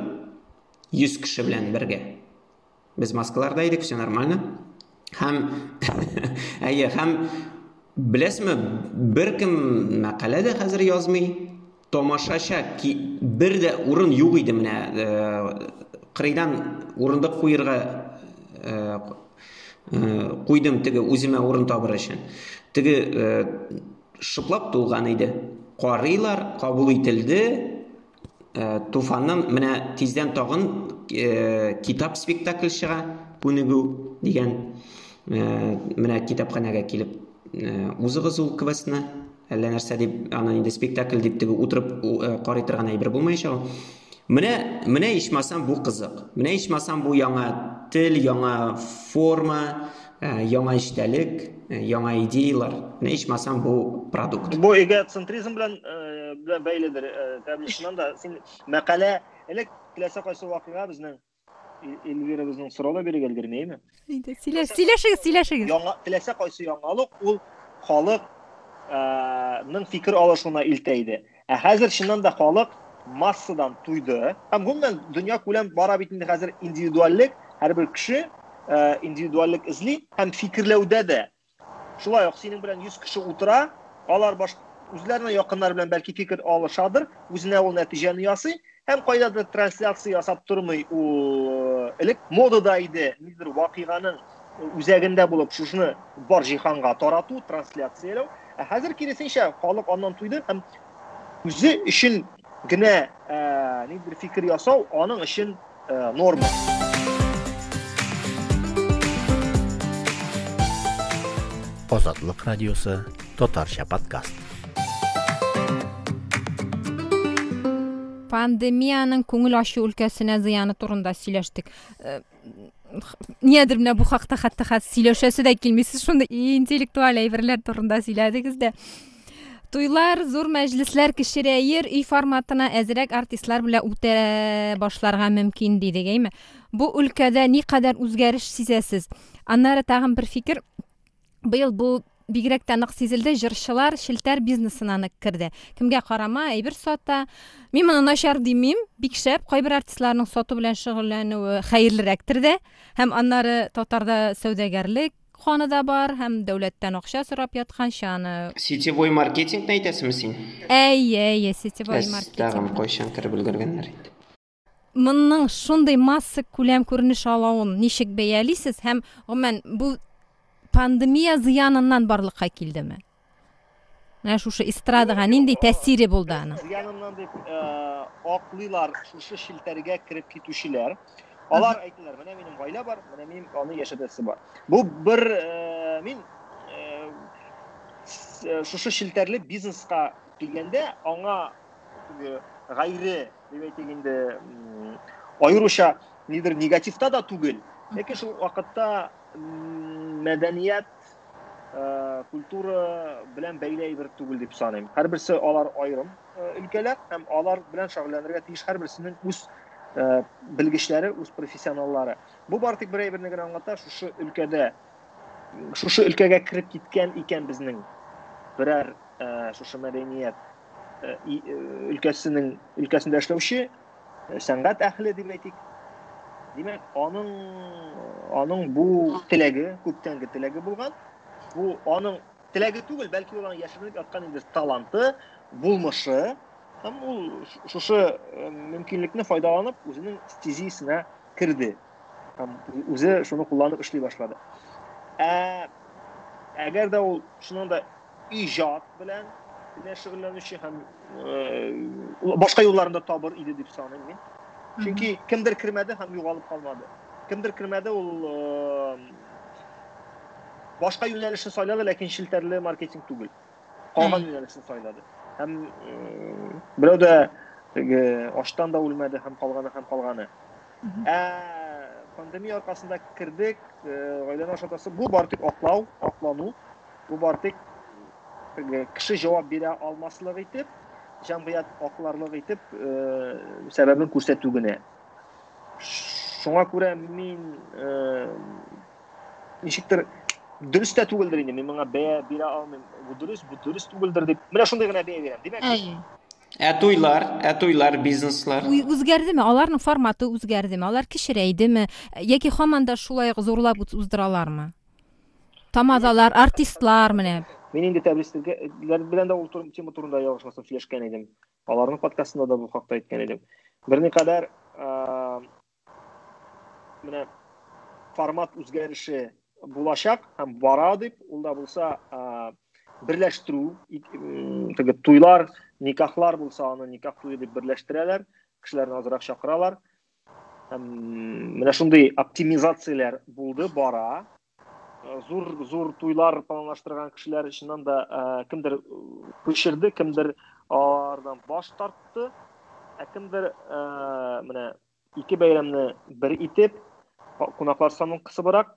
100 кеше белән бергә. Без Москваларда идек, все нормально. Һәм беләсезме, беркем мәкалә дә хәзер язмый. Тамашача бер дә урын юк иде, менә кырыйдан урындык куерга куйдым, теге үземә урын табыр өчен. Теге шыплап тулган иде. Карыйлар, кабул ителде. Туфаннан менә тиздән тагын китап спектакль чыга, күнегү дигән. Менә китапханәгә килеп узыгыз ул квестны. Әллә нәрсә дип, аны инде спектакль дип теге утырып карый торган әйбер булмаячак. Менә ичмасам бу кызык. Менә ичмасам бу яңа тел, яңа форма, яңа эчтәлек, яңа идеялар. Менә ичмасам бу продукт. Бу эгоцентризм белән бәйледер. Тәбилшиннан да син мәкалә элек киләсе кайсы вакыйга безнең Эльвира безнең сорауга биргәл бирмәйме? Сөйләшегез. Яңа теләсә кайсы яңалык ул халык ның фикер алышуына илтә иде. Хәзер чыннан да халык массадан туйды. Һәм гомумән дөнья күләм бара бит инде хәзер индивидуальлек, һәрбер кеше индивидуальлек эзли һәм фикерләүдә дә. Шулай ук синең белән 100 кеше утыра, алар үзләренә якыннар белән бәлки фикер алышадыр, үзенә ул нәтиҗәне ясый, һәм кайдадыр трансляция ясап тормый. У элек модада иде, нидер вакыйганың үзәгендә булып шушыны бар җиһанга тарату, трансляцияләү. Хәзер киресенчә халык аннан туйды һәм үзе өчен генә нидер фикер ясау аның өчен норма. Азатлык радиосы Татарча подкаст. Pandemiyaның күңел ачу өлкәсенә зыяны турында сөйләштек. Niyedir менә бу хакта хәтта сөйләшәсе дә килми. Сез шундый интеллектуаль әйберләр турында сөйләдегез дә. Туйлар, зур мәҗлесләр кичерәер, үй форматына әзрәк артистлар белән үтә башларга мөмкин дидек, әйме? Бу өлкәдә никадәр үзгәреш сизәсез? Аннары тагын бер фикер. Быел бу бигрәк тә нык сизелде, җырчылар шелтәр бизнесына нык керде. Кемгә карама, әйбер сата. Мин моны начар димим, бик шәп, кайбер артистларның сату белән шөгыльләнүе хәерлерәктер дә. Һәм аннары Татарда сәүдәгәрлек ханы да бар, һәм дәүләттән акча сорап яткан шаны. Сетевой маркетинг әйтәсезме син? Әйе, сетевой маркетинг. Тагын кайчан кереп өлгергәннәр инде. Моның шундый масса күләм күренеш алуын ничек бәялисез һәм гомумән бу pandemiya зыяныннан барлыкка килдеме? Менә шушы эстрадага нинди тәэсире булды аның? Зыяныннан дип аклыйлар шушы шелтәргә кирип китүчеләр. Алар әйттеләр, менә минем гаилә бар, менә минем аны яшәтәсе бар. Бу бер мин шушы шелтәрле бизнеска килгәндә аңа гайре дип әйтгәндә аеруча нидер негативта да түгел. Ләкин шул вакытта мәдәният, культура белән бәйле бер түгел дип саныйм. Һәрберсе алар аерым өлкәләр һәм алар белән шөгыльләнергә тиеш һәрберсенең үз белгечләре, үз профессионаллары. Бу бар тик бер әйберне генә аңлата, шушы өлкәгә кирип киткән икән безнең берәр шушы мәдәният өлкәсендә эшләүче сәнгать әһле дип әйтик. Димәк, аның бу теләге, күптәнге теләге булган. Бу аның теләге түгел, бәлки ул яшереп яткан инде таланты, булмышы. Һәм ул шушы мөмкинлекне файдаланып, үзенең стезисенә кирде. Һәм үзе шуны кулланып эшли башлады. Әгәр дә ул шуның да иҗат белән шөгыльләнүче һәм башка юлларында табыр иде дип саныйм мин. Чөнки кемдер кирмәде һәм югалып калмады. Кемдер кирмәде, ул башка юнәлешне сайлады, ләкин шелтәрле маркетинг түгел. Калган юнәлешне сайлады. Һәм берәү дә аштан да үлмәде һәм калганы. Пандемия аркасында кирдек, гаиләне ашатасы. Бу бар тик аклану. Бу бар тик кеше җавап бирә алмаслык итеп, җәмгыять акларлык итеп сәбәбен күрсәтү генә. Шуңа күрә мин ничектер дөрес тә түгелдер инде. Мин моңа бәя бирә алмыйм. Бу дөрес түгелдер дип. Менә шундый гына бәя бирәм. Димәк, туйлар, бизнеслар. Үзгәрдеме? Аларның форматы үзгәрдеме? Алар кичерәйдеме? Яки һаман да шулай уздыралармы? Тамадалар, артистлар менә. Мин инде тәбрисләр белән дә ул тема турында ялгышмасам сөйләшкән идем. Аларның подкастында да бу хакта әйткән идем. Берникадәр менә формат үзгәреше булачак һәм бара дип, ул да булса берләштерү, туйлар, никахлар булса, аны никах туйы дип берләштерәләр, кешеләрне азрак чакыралар. Менә шундый оптимизацияләр булды, бара. Зур туйлар планлаштырган кешеләр өчен да кемдер күчерде, кемдер алардан баш тартты, кемдер менә ике бәйрәмне бер итеп, кунаклар санын кысыбрак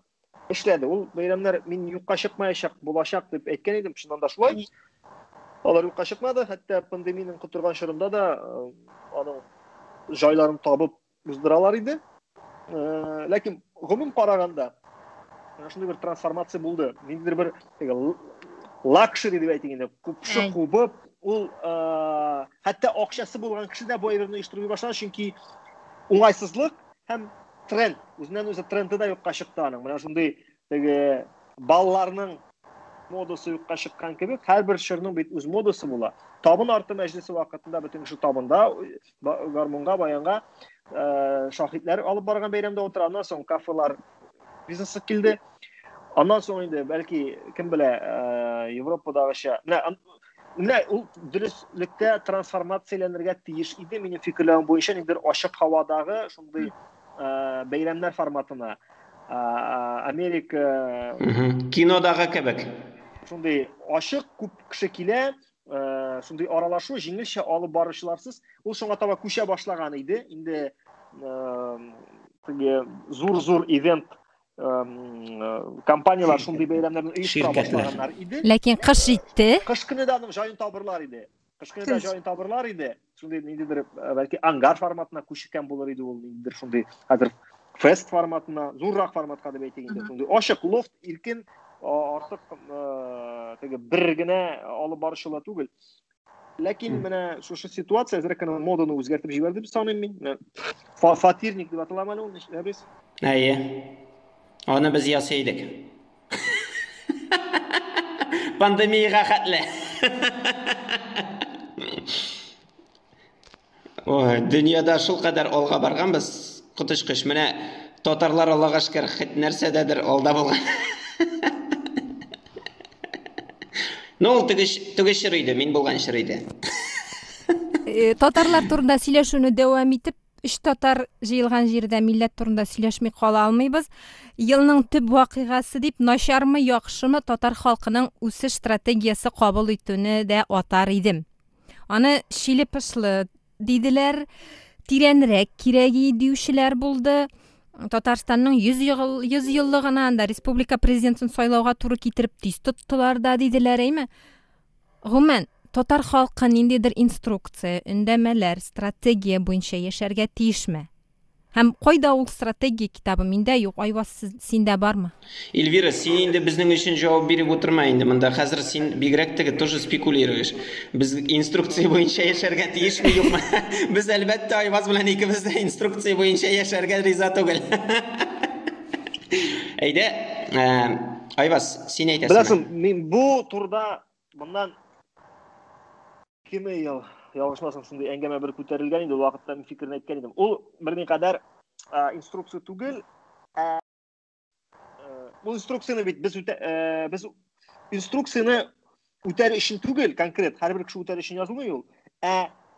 эшләде. Ул бәйрәмнәр мин юкка чыкмаячак, булачак дип әйткән идем, шуннан да шулай. Алар юкка чыкмады, хәтта пандемияның котырган чорында да аның җайларын табып уздыралар иде. Ләкин гомум караганда шундый бер трансформация булды. Ниндидер бер лакшери дип әйтгәндә, күпше кубып, ул хәтта акчасы булган кеше дә бу әйберне оештырып башлады, чөнки уңайсызлык һәм тренд, үзеннән-үзе тренды да юкка чыкты аның. Менә шундый балларның модасы юкка чыккан кебек, һәрбер чорның бит үз модасы була. Табын арты мәҗлесе вакытында бөтен кеше табында, гармунга, баянга шаһитләр алып барган бәйрәмдә утыраннан соң кафелар бизнесы килде. Андан соң инде бәлки кем белә, Европадагыча менә ул дөреслектә трансформацияләнергә тиеш иде, минем фикерләвем буенча, ниндидер ачык һавадагы шундый бәйрәмнәр форматына, Америка Кинодагы кебек. шундый ачык, күп кеше килә, шундый аралашу җиңелчә алып баручыларсыз ул шуңа таба күчә башлаган иде. Инде зур ивент компаниялар шундый бәйрәмнәрне оештыра башлаганнар иде. Ләкин кыш җитте. Кыш көне дә аның җаен табырлар иде. Кыш көне дә җаен табырлар иде. Шундый ниндидер бәлки ангар форматына күчкән булыр иде ул, ниндидер шундый хәзер фест форматына, зуррак форматка дип әйтегәндә, шундый ачык, лофт, иркен, артык бер генә алып баручылар түгел. Ләкин менә шушы ситуация әзрәк кенә моданы үзгәртеп җибәрде, дип саныйм мин. Фатирник дип аталам әле ул, нишәбез? Әйе. Аны без ясыйдык. Пандемияга хәтле. Ой, дөньяда шул кадәр алга барганбыз, котышкыш менә татарлар Аллага шөкер нәрсәдәдер алда булган. Ну, түгеш шырыйды, мин булган шырыйды. Татарлар турында сөйләшүне дәвам итеп, үч татар җыелган җирдә милләт турында сөйләшми кала алмыйбыз. Елның төп вакыйгасы дип, начармы, яхшымы татар халкының үсеш стратегиясе кабул итүне дә атар идем. Аны шиле-пышлы диделәр, тирәнрәк кирәги диючеләр булды. Татарстанның 100 еллыгына да республика президентын сайлауга туры китереп тиз тоттылар да диделәр, әйме? Гомумән, татар халкы ниндидер инструкция, өндәмәләр, стратегия буенча яшәргә тиешме? Һәм кайда ул стратегия китабы? Миндә юк, Айваз, синдә бармы? Эльвира, син инде безнең өчен җавап биреп утырма инде. Монда хәзер син бигрәк теге тоже спекулируешь. Без инструкция буенча яшәргә тиешме, юкмы? Без әлбәттә Айваз белән икебез дә инструкция буенча яшәргә риза түгел. Әйдә, Айваз, син әйтәсеңме? Беләсең, мин бу турда моннан 2 ел ялгышмасам шундый әңгәмә бер күтәрелгән инде, ул вакытта мин фикерне әйткән идем. Ул берникадәр инструкция түгел, бу инструкцияны бит без инструкцияны үтәр өчен түгел, конкрет һәрбер кеше үтәр өчен язылмый ул.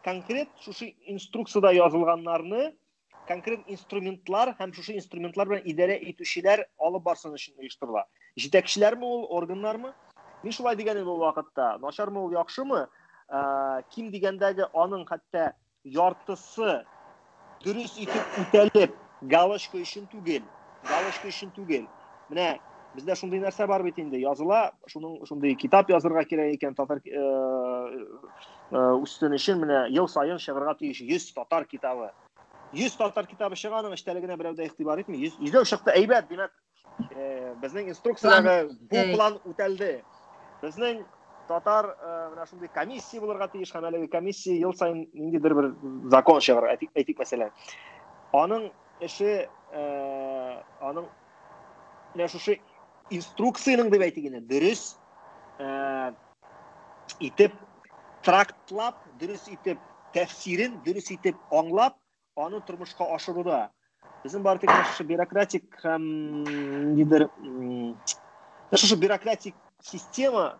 Конкрет шушы инструкцияда язылганнарны конкрет инструментлар һәм шушы инструментлар белән идарә итүчеләр алып барсын өчен оештырыла. Җитәкчеләрме ул, органнармы? Мин шулай дигән идем ул вакытта. Начармы ул, яхшымы? Ким дигәндәге аның хәтта яртысы дөрес итеп үтәлеп, галочка өчен түгел. Менә бездә шундый нәрсә бар бит инде, языла, шундый китап язырга кирәк икән, татар үстен өчен менә ел сайын чыгарга тиеш 100 татар китабы. 100 татар китабы чыганың эштәлегенә берәү дә игътибар итми. 100 чыкты, әйбәт, димәк, безнең инструкцияларга бу план үтәлде. Безнең татар менә шундый комиссия булырга тиеш, һәм әлеге комиссия ел сайын ниндидер бер закон чыгарга, әйтик мәсәлән. Аның эше, аның менә шушы инструкцияның дип әйтегене дөрес итеп трактлап, дөрес итеп тәфсирен дөрес итеп аңлап, аны тормышка ашыруда. Безнең бар тик шушы бюрократик һәм ниндидер шушы бюрократик система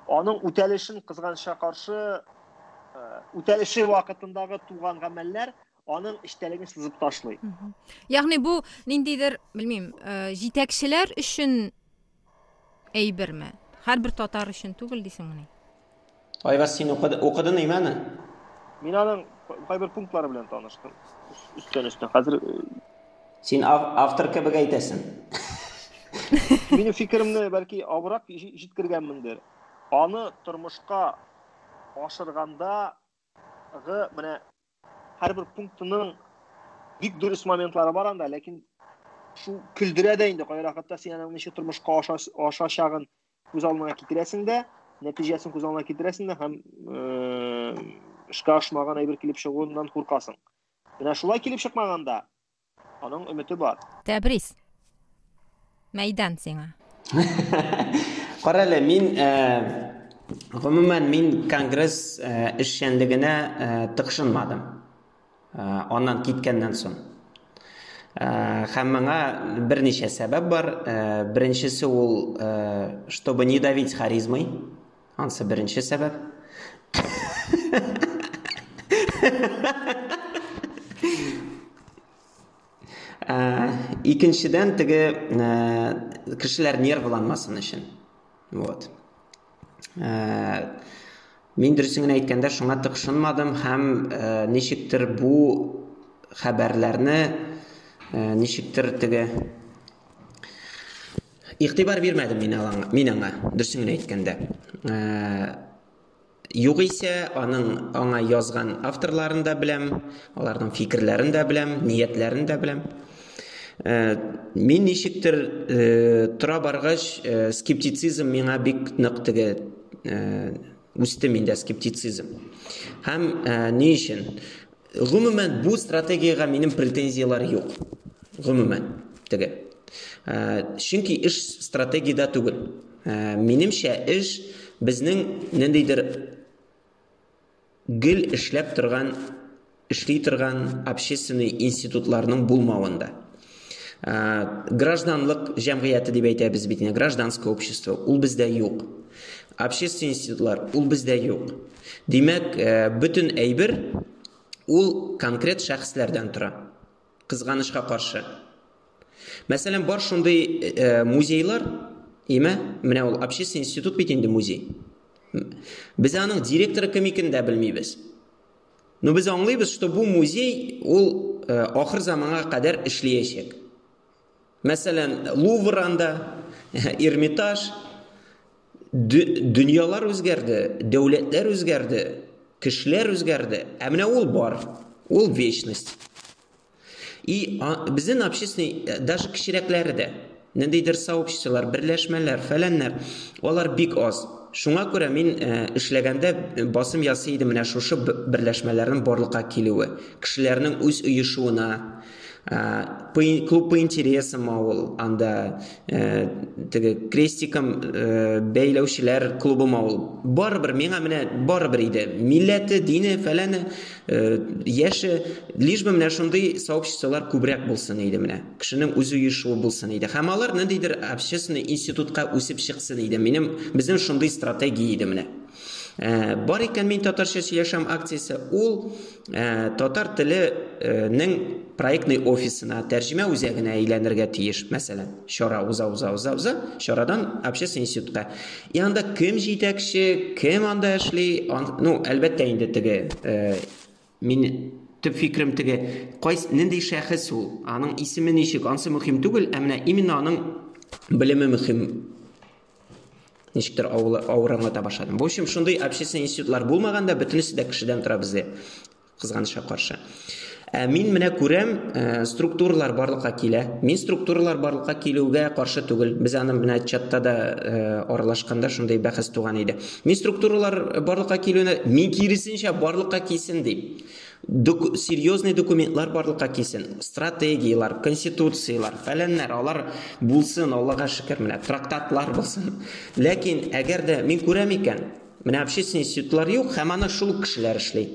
аның үтәлешен кызганыча каршы үтәлеше вакытындагы туган гамәлләр аның эштәлеген сызып ташлый. Ягъни бу ниндидер, белмим, җитәкчеләр өчен әйберме? Һәрбер татар өчен түгел дисеңме? Айваз, син укыдың иманы? Мин аның кайбер пунктлары белән таныштым. Үстән хәзер син автор кебек әйтәсең. Минем фикеремне бәлки абрак җиткергәнмендер. Аны тормышка ашыргандагы менә һәрбер пунктының бик дөрес моментлары бар анда, ләкин шу көлдерә дә инде, кайракытта син аның ничә тормышка ашачагын күз алдына китерәсең дә, нәтиҗәсен күз алдына китерәсең дә һәм эшкә ашмаган әйбер килеп чыгуыннан куркасың. Менә шулай килеп чыкмаганда аның өмете бар. Тәбриз. Мәйдан сиңа. Карале, мин конгресс эшчәнлегенә тыкшынмадым. Аннан киткәннән соң. Һәм моңа берничә сәбәп бар. Беренчесе ул, чтобы не давить харизмой. Ансы беренче сәбәп. Икенчедән теге кешеләр нервланмасын өчен. Вот. Мин дөресен әйткәндә шуңа тыкшынмадым һәм ничектер бу хәбәрләрне ничектер теге игътибар бирмәдем мин аңа дөресен әйткәндә. Югыйсә аңа язган авторларын да беләм, аларның фикерләрен дә беләм, ниятләрен дә беләм. Мин ничектер тора баргач скептицизм миңа бик нык теге үсте миндә скептицизм. Һәм ни өчен? Гомумән бу стратегиягә минем претензиялар юк. Гомумән теге. Чөнки эш стратегиядә түгел. Минемчә эш безнең ниндидер гел эшләп торган, эшли торган общественный институтларның булмавында. Гражданлык җәмгыяте дип әйтәбез бит инде, гражданское общество, ул бездә юк. Общественный институтлар, ул бездә юк. Димәк, бөтен әйбер ул конкрет шәхесләрдән тора. Кызганычка каршы. Мәсәлән, бар шундый музейлар, менә ул общественный институт бит инде музей. Без аның директоры кем икәнен дә белмибез. Но без аңлыйбыз, что бу музей ул ахыр заманга кадәр эшләячәк. Мәсәлән, Лувранда, Эрмитаж, дөньялар үзгәрде, дәүләтләр үзгәрде, кешеләр үзгәрде. Ә менә ул бар, ул вечность. И безнең общественный, даже кичерәкләре дә, ниндидер сообществолар, берләшмәләр, фәләннәр, алар бик аз. Шуңа күрә мин эшләгәндә басым ясый идем менә шушы берләшмәләрнең барлыкка килүе, кешеләрнең үз оешуына, клуб по интересам ул, анда теге крестиком бәйләүчеләр клубы ул. Барыбер миңа менә барыбер иде. Милләте, дине, фәләне, яше, лишь бы менә шундый сообществолар күбрәк булсын иде менә. Кешенең үз оешуы булсын иде. Һәм алар ниндидер общественный институтка үсеп чыксын иде. Безнең шундый стратегия иде менә. Бар икән мин татарча сөйләшәм акциясе, ул татар теленең проектный офисына, тәрҗемә үзәгенә әйләнергә тиеш, мәсәлән, чара уза, чарадан общественный институтка. И анда кем җитәкче, кем анда эшли, әлбәттә инде теге, мин төп фикрем теге, нинди шәхес ул, аның исеме ничек, ансы мөһим түгел, ә менә именно аның белеме мөһим. Ничектер авыраңлата башладым. В общем, шундый общественный институтлар булмаганда бөтенесе дә кешедән тора бездә. Кызганычка каршы. Мин менә күрәм, структуралар барлыкка килә. Мин структуралар барлыкка килүгә каршы түгел. Без аны менә чатта да аралашканда шундый бәхәс туган иде. Мин структуралар барлыкка килүне, мин киресенчә барлыкка килсен дип. Серьезный документлар барлыкка килсен. Стратегиялар, конституциялар, фәләннәр, алар булсын, Аллага шөкер, менә трактатлар булсын. Ләкин әгәр дә мин күрәм икән, менә общественный институтлар юк, һәм аны шул кешеләр эшли.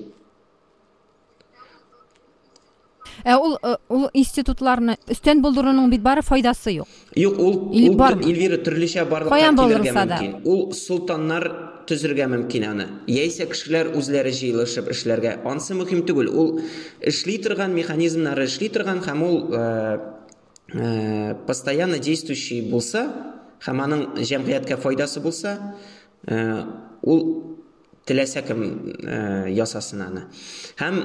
Ул институтларны өстен булдыруның бит бары файдасы юк. Юк, ул Эльвира төрлечә барлыкка килергә мөмкин. Ул султаннар төзергә мөмкин аны. Яисә кешеләр үзләре җыелышып эшләргә. Ансы мөһим түгел. Ул эшли торган механизмнары эшли торган һәм ул постоянно действующий булса, һәм аның җәмгыятькә файдасы булса, ул теләсә кем ясасын аны. Һәм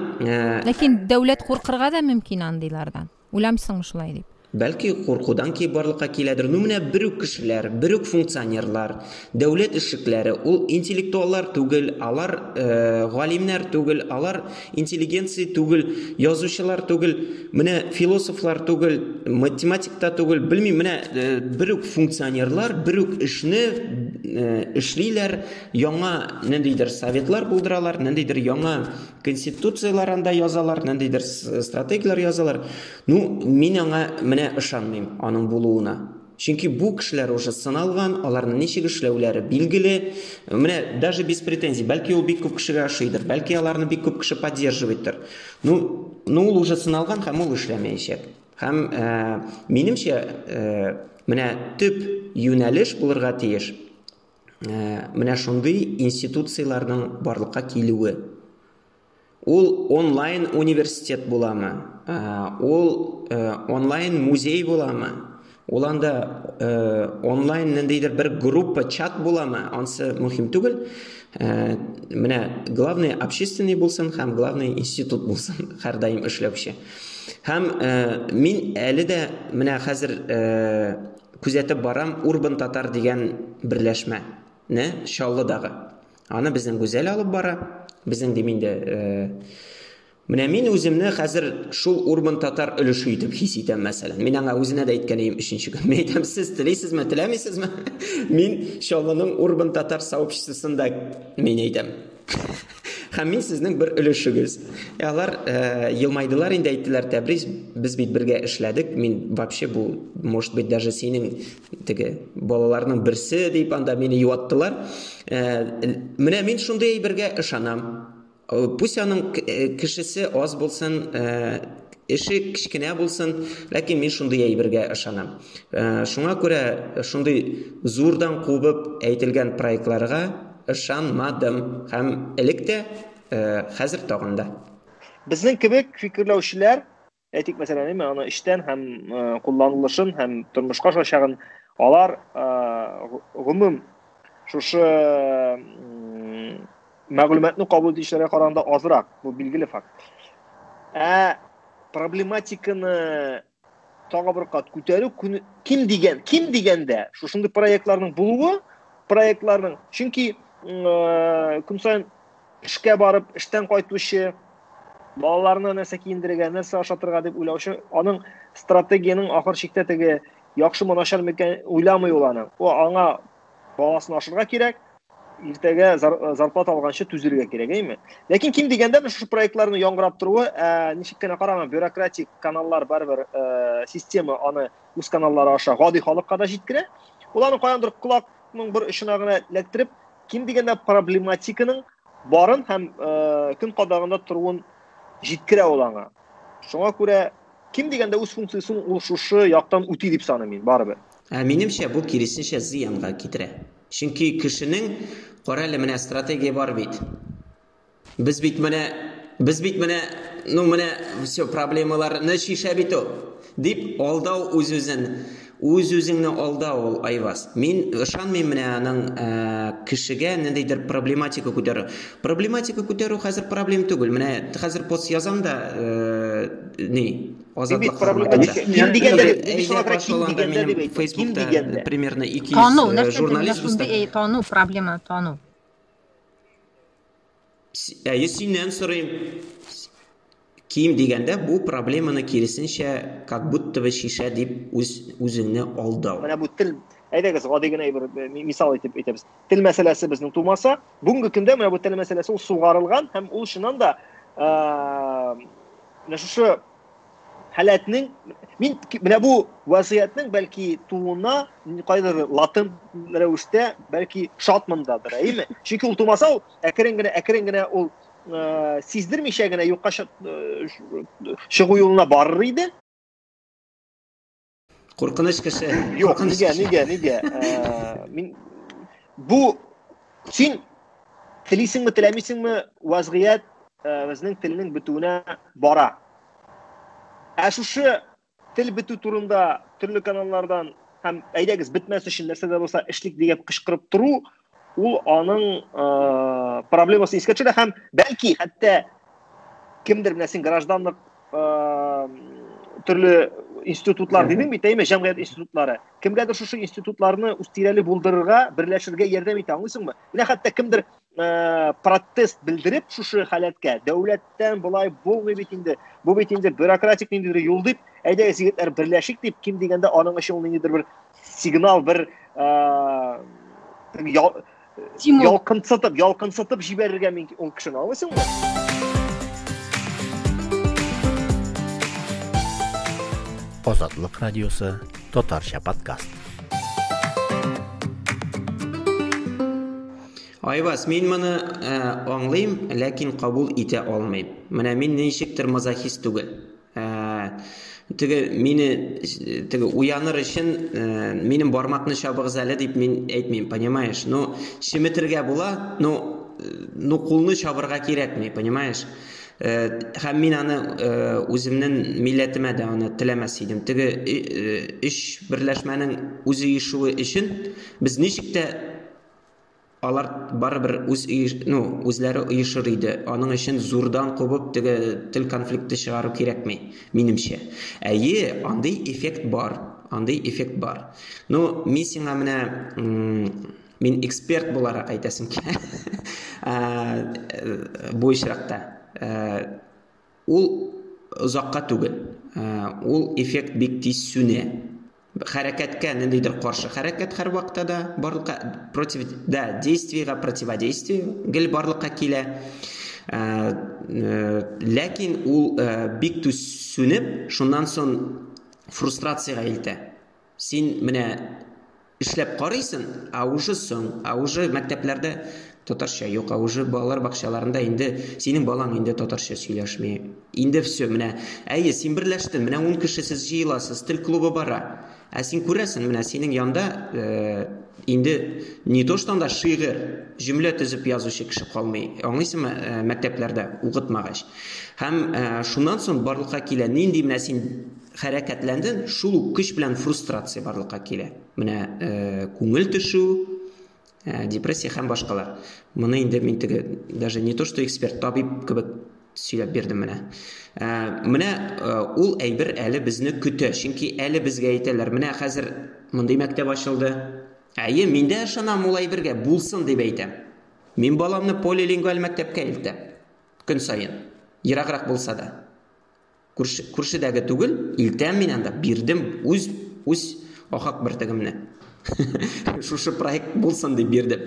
ләкин дәүләт куркырга да мөмкин андыйлардан. Уйламсыңмы шулай дип? Бәлки куркудан ки барлыкка киләдер. Менә берүк кешеләр, берүк функционерлар, дәүләт эшлекләре, ул интеллектуаллар түгел, алар галимнәр түгел, алар интеллигенция түгел, язучылар түгел, менә философлар түгел, математиктар түгел, белмим, менә берүк функционерлар, берүк эшне эшлиләр, яңа ниндидер советлар булдыралар, ниндидер яңа конституциялар анда язалар, ниндидер стратегиялар язалар. Мин аңа менә ышанмыйм аның булуына. Чөнки бу кешеләр уже сыналган, аларның ничек эшләүләре билгеле. Менә даже без претензий, бәлки ул бик күп кешегә ошыйдыр, бәлки аларны бик күп кеше поддерживайтыр. Ул уже сыналган һәм ул эшләмәячәк. Һәм минемчә менә төп юнәлеш булырга тиеш менә шундый институцияларның барлыкка килүе. Ул онлайн университет буламы? Ул онлайн музей буламы? Ул анда онлайн ниндидер бер группа, чат буламы? Ансы мөһим түгел. Менә главный общественный булсын һәм главный институт булсын, һәрдаим эшләүче. Һәм мин әле дә менә хәзер күзәтеп барам Урбан Татар дигән берләшмәне Чаллыдагы. Аны безнең гүзәл алып бара. Безнең диминде менә мин үземне хәзер шул Урбан Татар өлеше итеп хис итәм мәсәлән. Мин аңа үзенә дә әйткән идем 3нче көн. Мин әйтәм, сез телисезме, теләмисезме? Мин Чаллының Урбан Татар сообществосында мин әйтәм. Һәм мин сезнең бер өлешегез. Алар елмайдылар инде, әйттеләр, Тәбриз, без бит бергә эшләдек. Мин вообще бу, может быть, даже синең теге балаларның берсе дип анда мине юаттылар. Менә мин шундый бергә ышанам. Пусть аның кешесе аз булсын, эше кичкенә булсын, ләкин мин шундый әйбергә ышанам. Шуңа күрә шундый зурдан кубып әйтелгән проектларга ышанмадым һәм элек тә хәзер тагында. Безнең кебек фикерләүчеләр, әйтик мәсәлән, аны эштән һәм кулланылышын һәм тормышка ашаган алар гомум шушы мәгълүматны кабул итүчеләргә караганда азрак, бу билгеле факт. Проблематиканы тагы бер кат күтәрү ким дигәндә шушындый проектларның булуы, проектларның, чөнки көн сайын эшкә барып, эштән кайтучы, балаларны нәрсә киендерергә, нәрсә ашатырга дип уйлаучы, аның стратегияның ахыр чиктә теге яхшымы начар микән уйламый ул аны. Ул аңа баласын ашырга кирәк, иртәгә зарплата алганчы түзергә кирәк, әйме? Ләкин ким дигәндә шу проектларны яңгырап торуы, ничек кенә карама, бюрократик каналлар барбер система аны үз каналлары аша гади халыкка да җиткерә. Ул аны каяндыр кулакның бер очына гына эләктереп, ким дигәндә проблематиканың барын һәм көн кадагында торуын җиткерә ул аңа. Шуңа күрә ким дигәндә үз функциясын ул шушы яктан үти дип саныйм мин, барыбер. Минемчә, бу киресенчә зыянга китерә. Чөнки кешенең каралы менә стратегия бар бит. Без бит менә, ну менә все проблемаларны шиша бит ул. Дип алдау үз-үзеңне алдау ул Айваз. Мин ышанмыйм менә аның кешегә ниндидер проблематика күтәрү. Проблематика күтәрү хәзер проблем түгел. Менә хәзер пост язам да азатлык форматында. Ким дигәндә Facebook'ta примерно 200 журналист булса. Тану, проблема тану. Синнән сорыйм. Ким дигәндә бу проблеманы киресенчә как будто бы шиша дип үзеңне алдау. Менә бу тел, әйдәгез, гади генә бер мисал итеп әйтәбез. Тел мәсьәләсе безнең тумаса, бүгенге көндә менә бу тел мәсьәләсе ул сугарылган һәм ул шуннан да менә шушы халатның менә бу вазиятның бәлки туына кайдыр латын рәвештә бәлки шатмындадыр, әйме? Чөнки ул тумаса, ул әкрен генә ул сиздермичә генә юкка чыгу юлына барыр иде. Куркыныч кеше. Юк, нигә? Мин бу син телисеңме, теләмисеңме, вазгыять безнең телнең бетүенә бара. Шушы тел бетү турында төрле каналлардан һәм әйдәгез бетмәс өчен нәрсә дә булса эшлик дигән кычкырып туру, ул аның проблемасы искә төшерә һәм бәлки хәтта кемдер менә син гражданлык төрле институтлар дидең бит, әйме, җәмгыять институтлары. Кемгәдер шушы институтларны үз тирәле булдырырга, берләшергә ярдәм итә аңлыйсыңмы? Менә хәтта кемдер протест белдереп шушы халәткә, дәүләттән булай булмый бит инде, бу бит инде бюрократик ниндидер юл дип, әйдәгез егетләр берләшик дип, ким дигәндә аның өчен ниндидер бер сигнал, бер ялкынсытып җибәрергә мөмкин ул кешене, аңлыйсыңмы? Азатлык радиосы Татарча подкаст. Айваз, мин моны аңлыйм, ләкин кабул итә алмыйм. Менә мин ничектер мазохист түгел. теге мені теге уяныр үшін менің бармақны шабығыз әлі деп мен айтмаймын, понимаешь? Но шеметірге бола, но қолны шабырға керек, не понимаешь? Һәм мин аны үземнең милләтемә дә аны теләмәс идем. Теге эш берләшмәнең үзе ишуы өчен без ничек тә алар барыбер үзләре оешыр иде. Аның өчен зурдан кубып теге тел конфликты чыгару кирәкми, минемчә. Әйе, андый эффект бар. Ну, мин сиңа менә мин эксперт буларак әйтәсем килә. Бу очракта. Ул озакка түгел. Ул эффект бик тиз сүнә. Хәрәкәткә ниндидер каршы хәрәкәт һәр вакытта да барлыкка действиегә противодействие гел барлыкка килә. Ләкин ул бик тиз сүнеп, шуннан соң фрустрациягә илтә. Син менә эшләп карыйсың, уже мәктәпләрдә татарча юк, уже балалар бакчаларында инде синең балаң инде татарча сөйләшми. Инде все, менә әйе, син берләштең, менә 10 кеше сез җыеласыз, тел клубы бара. Ә син күрәсең, менә синең янда инде не то что анда шигырь, җөмлә төзеп язучы кеше калмый. Аңлыйсыңмы, мәктәпләрдә укытмагач. Һәм шуннан соң барлыкка килә, нинди менә син хәрәкәтләндең, шул көч белән фрустрация барлыкка килә. Менә күңел төшү, депрессия һәм башкалар. Моны инде мин теге даже не то что эксперт, табиб кебек сөйләп бирдем менә. Менә ул әйбер әле безне көтә. Чөнки әле безгә әйтәләр, менә хәзер мондый мәктәп ачылды. Әйе, мин дә ышанам ул әйбергә булсын дип әйтәм. Мин баламны полилингваль мәктәпкә илтәм. Көн сайын. Ераграк булса да. Күршедәге түгел, илтәм мин анда, бирдем үз ахак бертегемне. Шушы проект булсын дип бирдем.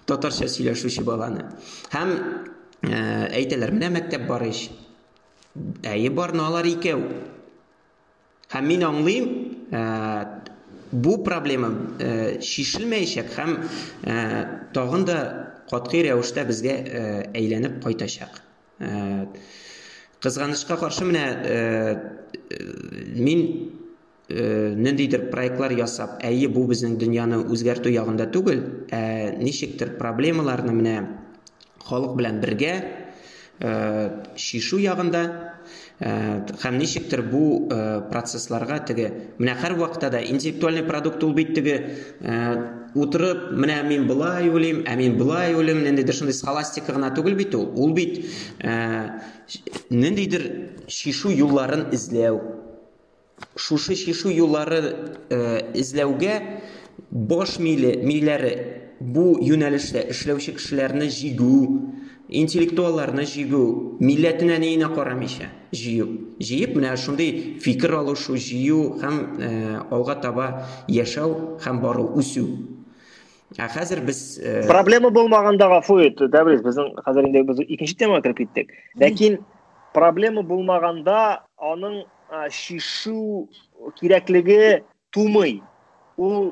Татарча сөйләшүче баланы. Һәм әйтәләр, менә мәктәп бар ич. Әйе, барны алар икәү. Һәм мин аңлыйм, бу проблема шишелмәячәк һәм тагын да катгый рәвештә безгә әйләнеп кайтачак. Кызганычка каршы менә мин ниндидер проектлар ясап, әйе, бу безнең дөньяны үзгәртү ягында түгел, ничектер проблемаларны менә халык белән бергә шишу ягында, һәм ничектер бу процессларга теге менә һәр вакытта да интеллектуальный продукт ул бит теге утырып, менә мин булай уйлыйм, мин булай уйлыйм, ниндидер шундый схоластика гына түгел бит ул. Ул бит ниндидер шишу юлларын эзләү. Шушы шишу юллары эзләүгә баш миләре бу юнәлештә эшләүче кешеләрне җигү, интеллектуалларны җигү, милләтенә нинә карамыйча җыеп, менә шундый фикер алышу, җыю һәм алга таба яшәү һәм бару, үсү. Хәзер без проблема булмаганда гафует, Дәбрис, безнең хәзер инде без икенче темага кирип киттек. Ләкин проблема булмаганда аның шишу кирәклеге тумый. Ул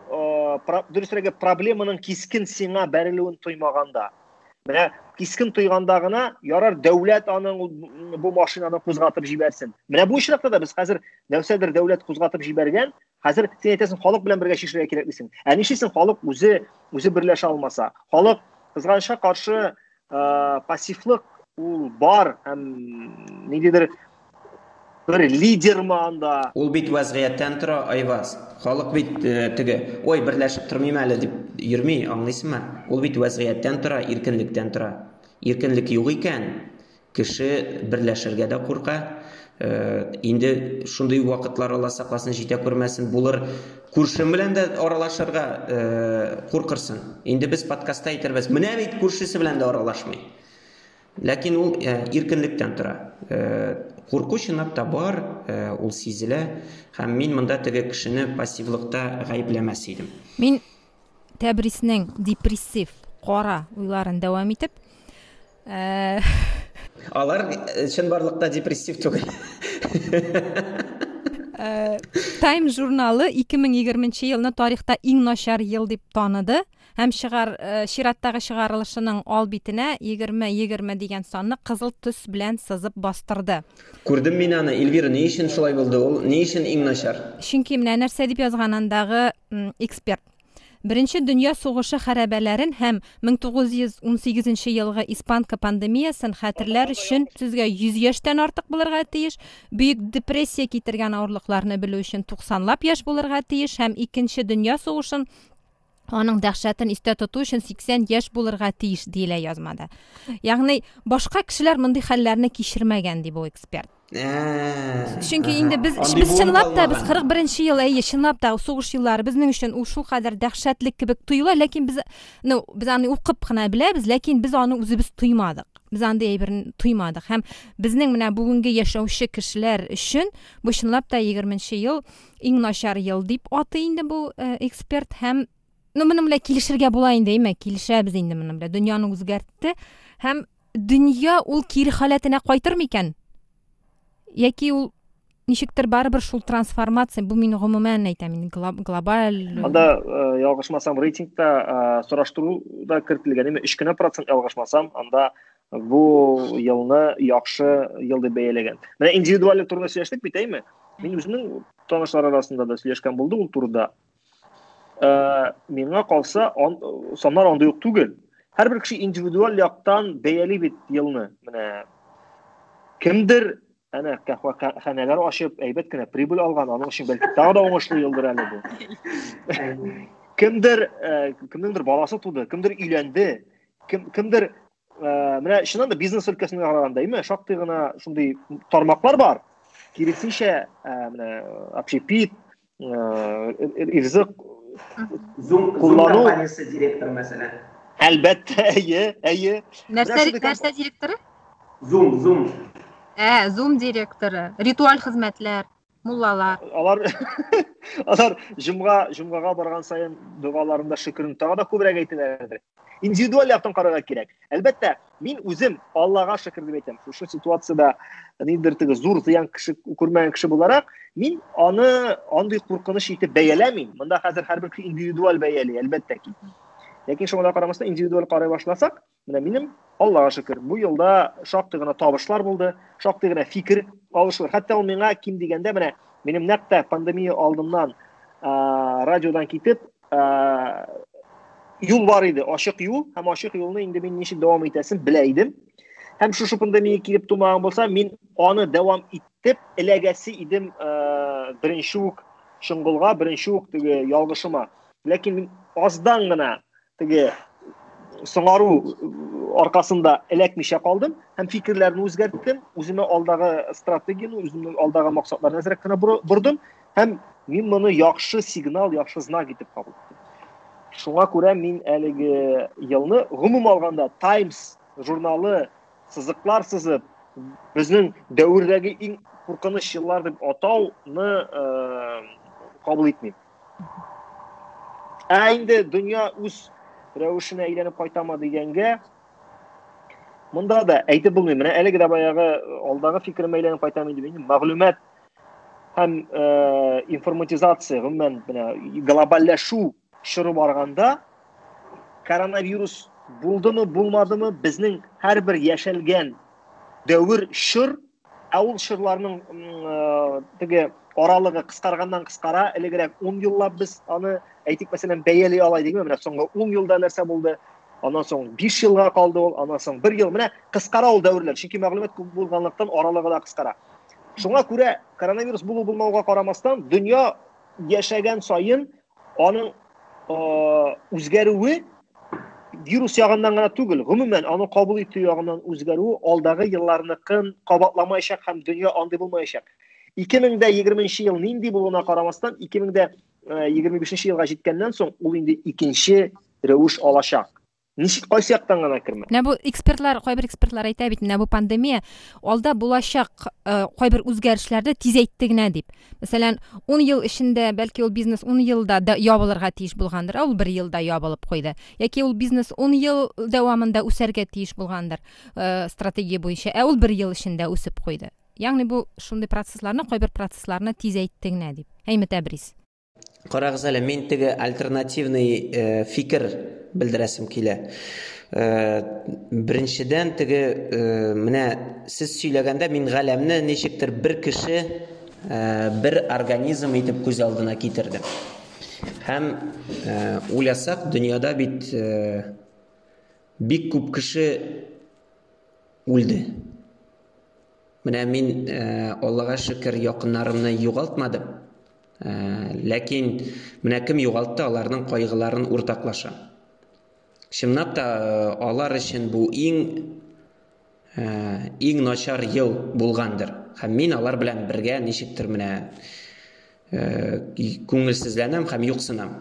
дөресрәге проблеманың кискен сиңа бәрелүен тоймаганда. Менә кискен тойганда гына ярар дәүләт аның бу машинаны кузгатып җибәрсен. Менә бу очракта да без хәзер нәрсәдер дәүләт кузгатып җибәргән, хәзер син әйтәсең, халык белән бергә шишергә кирәк дисең. Нишлисең, халык үзе берләшә алмаса? Халык кызганычка каршы пассивлык ул бар һәм ниндидер бер лидермы анда. Ул бит вазгыяттан тора, Айваз. Халык бит теге, ой, берләшеп тормыйм әле дип йөрми, аңлыйсыңмы? Ул бит вазгыяттан тора, иркенлектән тора. Иркенлек юк икән, кеше берләшергә дә курка. Инде шундый вакытлар Алла сакласын, җитә күрмәсен, булыр. Күршең белән дә аралашырга куркырсың. Инде без подкастта әйтербез, менә бит күршесе белән дә аралашмый. Ләкин ул иркенлектән тора. Курку чынлап та бар, ул сизелә, һәм мин монда теге кешене пассивлыкта гаепләмәс идем. Мин Тәбриснең депрессив, кара уйларын дәвам итеп, Алар чынбарлыкта депрессив түгел. Time журналы 2020 елны тарихта иң начар ел дип таныды. Һәм чираттагы чыгарылышының ал битенә 2020 дигән санны кызыл төс белән сызып бастырды. Күрдем мин аны, Эльвира, ни өчен шулай булды ул? Ни өчен иң начар? Чөнки менә нәрсә дип язган андагы эксперт. Беренче дөнья сугышы хәрабәләрен һәм 1918 елгы испанка пандемиясын хәтерләр өчен сезгә 100 яшьтән артык булырга тиеш, бөек депрессия китергән авырлыкларны белү өчен 90лап яшь булырга тиеш һәм икенче дөнья сугышын аның дәһшәтен истә тоту өчен 80 яшь булырга тиеш диелә язмада. Ягъни башка кешеләр мондый хәлләрне кичермәгән ди бу эксперт. Чөнки инде без чынлап та 41 ел, чынлап та сугыш еллары безнең өчен ул шул кадәр дәһшәтле кебек тоела, ләкин без аны укып кына беләбез, ләкин без аны үзебез тоймадык. Без андый әйберне тоймадык. Һәм безнең менә бүгенге яшәүче кешеләр өчен бу чынлап та 20 ел иң начар ел дип атый инде бу эксперт. Һәм моның белән килешергә була инде, килешәбез инде моның белән. Дөньяны үзгәртте һәм дөнья ул кире халәтенә кайтыр микән? Яки ул ничектер барыбер шул трансформация, бу мин гомумән әйтәм, глобаль. Анда ялгышмасам рейтингта сораштыруда кертелгән, 3% ялгышмасам, анда бу елны яхшы ел дип бәяләгән. Менә индивидуаль турында сөйләштек бит, әйме? Мин үземнең танышлар арасында да сөйләшкән булды ул турыда. Миңа калса, саннар анда юк түгел. Һәрбер кеше индивидуаль яктан бәяли бит елны. Менә кемдер Әнә кафеханәләр ачып, әйбәт кенә прибыль алган, аның өчен бәлки тагы да уңышлы елдыр әле бу. Кемнеңдер баласы туды, кемдер өйләнде, кемдер менә чыннан да бизнес өлкәсенә караганда, шактый гына шундый тармаклар бар. Киресенчә, менә общепит, ризык, Zoom компаниясе директоры мәсәлән. Әлбәттә, әйе. Нәрсә директоры? Zoom. Zoom директоры, ритуаль хезмәтләр, муллалар. Алар җомгага барган сайын дугаларында шөкрен тагы да күбрәк әйтәләр. Индивидуаль яктан карарга кирәк. Әлбәттә, мин үзем Аллага шөкер дип әйтәм. Шу ситуациядә нидер теге зур зыян кеше күрмәгән кеше буларак, мин аны андый куркыныч итеп бәяләмим. Монда хәзер һәрбер кеше индивидуаль бәяли, әлбәттә ки. Ләкин шуңа карамастан индивидуаль карый башласак, менә минем Аллага шөкер, бу елда шактый гына табышлар булды, шактый гына фикер алышлар. Хәтта ул миңа ким дигәндә менә минем нәкъ пандемия алдыннан радиодан китеп юл бар иде, ачык юл, һәм ачык юлны инде мин ничек дәвам итәсен белә идем. Һәм шушы пандемия килеп тумаган булса, мин аны дәвам итеп эләгәсе идем беренче үк шыңгылга, беренче үк теге ялгышыма. Ләкин мин аздан гына теге соңару аркасында эләкмичә калдым һәм фикерләрне үзгәрттем, үземә алдагы стратегияны, үземнең алдагы максатларны нәзәрәк кенә бордым һәм мин моны яхшы сигнал, яхшы знак итеп кабул иттем. Шуңа күрә мин әлеге елны гомум алганда Times журналы сызыклар сызып, безнең дәврдәге иң куркыныч еллар дип атауны кабул итмим. Инде дөнья үз рәвешенә әйләнеп кайтама дигәнгә, монда да әйтеп булмый. Менә әлеге дә баягы алдагы фикеремә әйләнеп кайтам иде. Мәгълүмат һәм информатизация, гомумән менә глобальләшү чоры барганда, коронавирус булдымы, булмадымы, безнең һәрбер яшәлгән дәвр чор, ул чорларның теге аралыгы кыскарганнан кыскара, элегрәк 10 еллап без аны әйтик, мәсәлән, бәяли алайдык. Менә соңгы 10 елда нәрсә булды? Аннан соң 5 елга калды ул, аннан соң 1 ел. Менә кыскара ул дәврләр, чөнки мәгълүмат күп булганлыктан аралыгы да кыскара. Шуңа күрә коронавирус булмауга карамастан, дөнья яшәгән саен аның үзгәрүе вирус ягыннан гына түгел, гомумән аны кабул итү ягыннан үзгәрүе алдагы елларныкын кабатламаячак һәм дөнья андый булмаячак. 2020 ел нинди булуына карамастан, 2025 елга җиткәннән соң ул инде икенче рәвеш алачак. Ничек кайсы яктан гына кермә? Менә бу экспертлар, кайбер экспертлар әйтә бит, менә бу пандемия алда булачак кайбер үзгәрешләрдә тизәйтте генә дип. Мәсәлән, 10 ел эчендә бәлки ул бизнес 10 елда ябылырга тиеш булгандыр, ул 1 елда ябылып куйды. Яки ул бизнес 10 ел дәвамында үсәргә тиеш булгандыр стратегия буенча, ул 1 ел эчендә үсеп куйды. Ягъни бу шундый процессларны, кайбер процессларны тизәйтте генә дип. Әйме Тәбриз? Карагыз әле, мин теге альтернативный фикер белдерәсем килә. Беренчедән теге менә сез сөйләгәндә мин галәмне ничектер бер кеше, бер организм итеп күз алдына китердем. Һәм уйласак, дөньяда бит бик күп кеше үлде. Менә мин Аллага шөкер якыннарымны югалтмадым. Ләкин менә кем югалтты, аларның кайгыларын уртаклаша. Чынлап та алар өчен бу иң начар ел булгандыр. Һәм мин алар белән бергә ничектер менә күңелсезләнәм һәм юксынам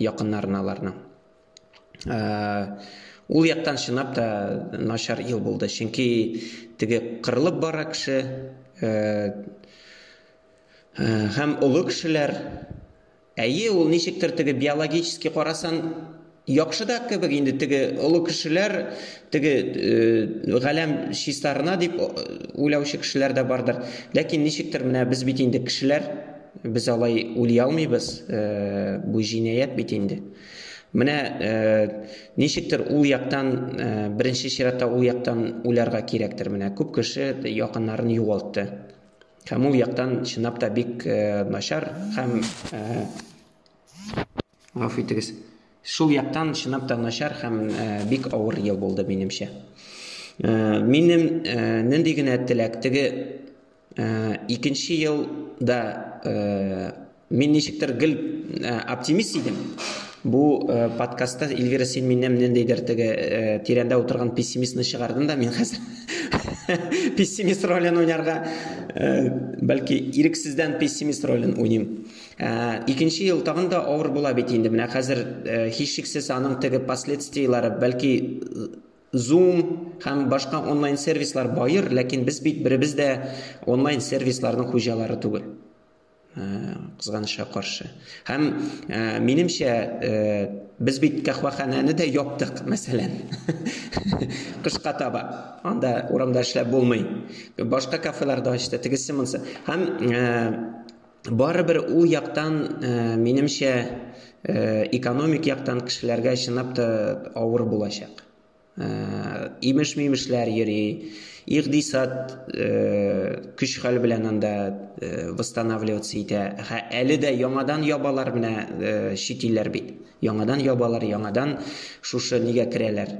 якыннарына аларның. Ул яктан чынлап та начар ел булды. Чөнки теге кырылып бара кеше һәм олы кешеләр, әйе, ул ничектер теге биологически карасан яхшы да кебек инде, теге олы кешеләр, теге галәм чистарына дип уйлаучы кешеләр дә бардыр. Ләкин ничектер менә без бит инде кешеләр, без алай уйлый алмыйбыз, бу җинаят бит инде. Менә ничектер ул яктан, беренче чиратта ул яктан уйларга кирәктер. Менә күп кеше якыннарын югалтты. Һәм ул яктан чынлап та бик начар һәм гафу итегез. Шул яктан чынлап та начар һәм бик авыр ел булды минемчә. Минем нинди генә теләк, теге икенче елда мин ничектер гел оптимист идем. Бу подкастта Эльвира, син миннән ниндидер теге тирәндә утырган пессимистны чыгардың да, мин хәзер пессимист ролен уйнарга, бәлки ирексездән пессимист ролен уйныйм. Икенче ел тагын да авыр була бит инде. Менә хәзер һичшиксез аның теге последствиялары, бәлки Zoom һәм башка онлайн сервислар байыр, ләкин без бит беребез дә онлайн сервисларның хуҗалары түгел. Кызганычка каршы. Һәм минемчә без бит кахвахананы да яптык, мәсәлән. Кышка таба. Анда урамда эшләп булмый. Башка кафеларда ачты, тегесе монсы. Һәм барыбер ул яктан минемчә экономик яктан кешеләргә чынлап та авыр булачак. Имеш-мимешләр йөри, икътисад көч-хәл белән анда восстанавливаться итә. Әле дә яңадан ябалар менә чит илләр бит. Яңадан ябалар, яңадан шушы нигә керәләр.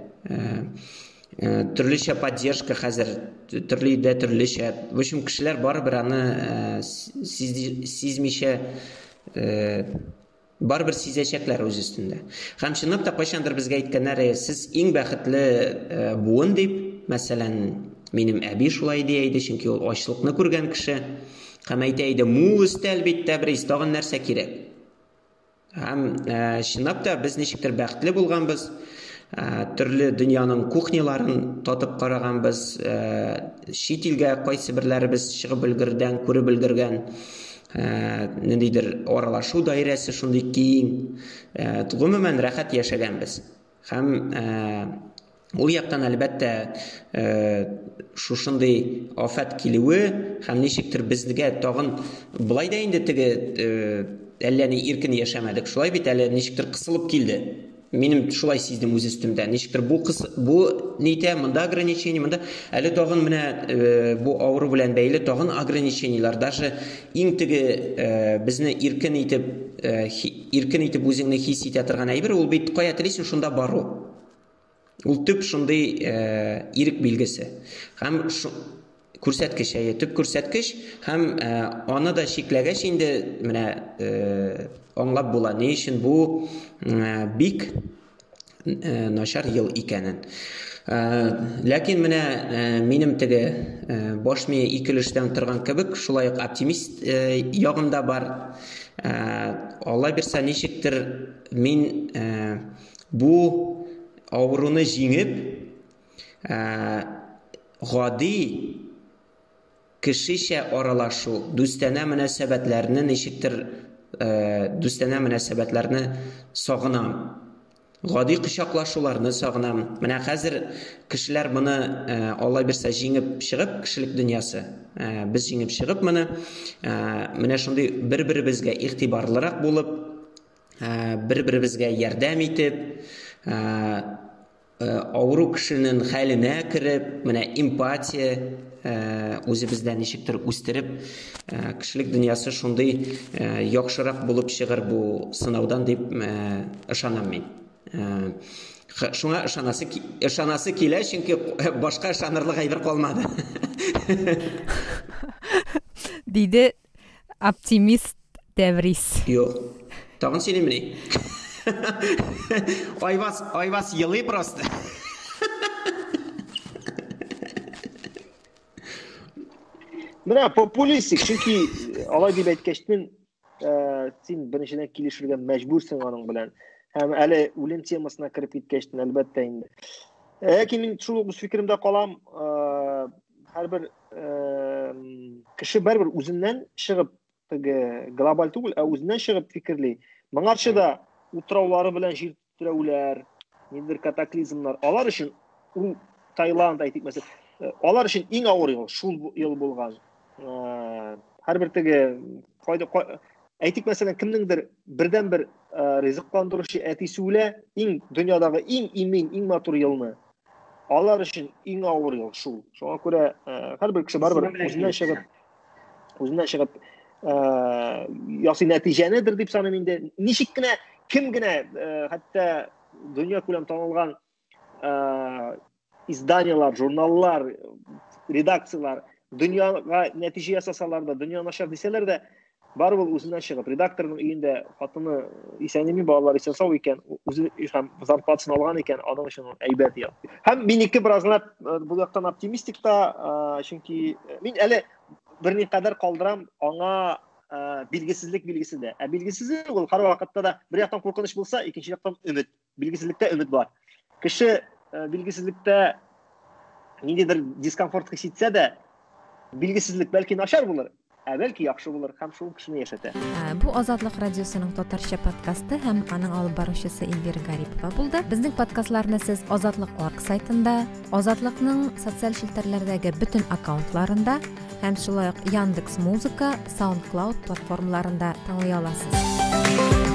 Төрлечә поддержка хәзер, төрлечә. В общем, кешеләр барыбер аны сизмичә, барыбер сизәчәкләр үз өстендә. Һәм чынлап та кайчандыр безгә әйткәннәр, сез иң бәхетле буын дип, мәсәлән, минем әби шулай диде, чөнки ул ачлыкны күргән кеше. Һәм әйтә иде, мул өстәл бит, Тәбриз, тагын нәрсә кирәк. Һәм чынлап та без ничектер бәхетле булганбыз. Төрле дөньяның кухняларын татып караганбыз. Чит илгә кайсы берләребез чыгып өлгердән, күреп өлгергән. Ниндидер аралашу даирәсе шундый киң. Гомумән рәхәт яшәгәнбез. Һәм ул яктан әлбәттә шушындый афат килүе һәм ничектер безгә тагын булай да инде теге әллә ни иркен яшәмәдек. Шулай бит әле ничектер кысылып килде. Минем шулай сиздем үз өстемдә. Ничектер бу нитә, монда ограничение, монда әле тагын менә бу авыру белән бәйле тагын ограничениелар, даже иң теге безне иркен итеп үзеңне хис итә торган әйбер, ул бит кая телисең шунда бару. Ул төп шундый ирек билгесе. Һәм күрсәткеч, төп күрсәткеч, һәм аны да шикләгәч инде менә аңлап була, ни өчен бу бик начар ел икәнен. Ләкин менә минем теге баш мие икелештән торган кебек, шулай ук оптимист ягымда бар. Алла бирсә ничектер мин бу авыруны җиңеп, гади кешечә аралашу, дүстәнә мөнәсәбәтләрне ничектер, дүстәнә мөнәсәбәтләрне сагынам. гади кочаклашуларны сагынам. Менә хәзер кешеләр моны Алла бирсә җиңеп чыгып, кешелек дөньясы. Без җиңеп чыгып моны менә шундый бер-беребезгә игътибарлырак булып, бер-беребезгә ярдәм итеп, авыру кешенең хәленә кереп, менә эмпатия үзебездә ничектер үстереп, кешелек дөньясы шундый яхшырак булып чыгыр бу сынаудан дип ышанам мин. Шуңа ышанасы килә, чөнки башка ышанырлык әйбер калмады. Диде оптимист Тәврис. Юк. Тагын сөйлимени? Айвас елый просто. Менә популистик, чөнки алай дип әйткәчтен, син беренчедән килешергә мәҗбүрсең аның белән. Һәм әле үлем темасына кирип киткәчтен, әлбәттә инде. Ләкин мин шул үз фикеремдә калам, һәрбер кеше бербер үзеннән чыгып, глобаль түгел, үзеннән чыгып фикерли. Моңарчы да утраулары белән җир терәүләр, нидер катаклизмнар, алар өчен ул Таиланд әйтик мәсәлән, алар өчен иң авыр ел шул ел булган. Һәрбер әйтик мәсәлән, кемнеңдер бердән-бер ризыкландыручы әтисе үлә, иң дөньядагы иң имин, иң матур елны. Алар өчен иң авыр ел шул. Шуңа күрә һәрбер кеше барбер үзеннән чыгып ясый нәтиҗәнедер дип саныйм инде. Ничек кенә, кем генә, хәтта дөнья күләм танылган изданиялар, журналлар, редакциялар дөньяга нәтиҗә ясасалар да, дөнья начар дисәләр дә, барыбер үзеннән чыгып, редакторның өендә хатыны исәнми, балалар исән сау икән, үзе һәм зарплатасын алган икән, аның өчен әйбәт ел. Һәм минеке биразлап бу яктан оптимистик та, чөнки мин әле берникадәр калдырам аңа билгесезлек билгесе дә. Билгесезлек ул һәр вакытта да бер яктан куркыныч булса, икенче яктан өмет. Билгесезлектә өмет бар. Кеше билгесезлектә ниндидер дискомфорт хис итсә дә, билгесезлек бәлки начар булыр, бәлки яхшы булыр, һәм шул кешене яшәтә. Бу Азатлык радиосының татарча подкасты һәм аның алып баручысы Эльвира Гарипова булды. Безнең подкастларны сез Азатлык.org сайтында, Азатлыкның социаль челтәрләрдәге бөтен аккаунтларында һәм шулай ук Яндекс Музыка, SoundCloud платформаларында тыңлый аласыз.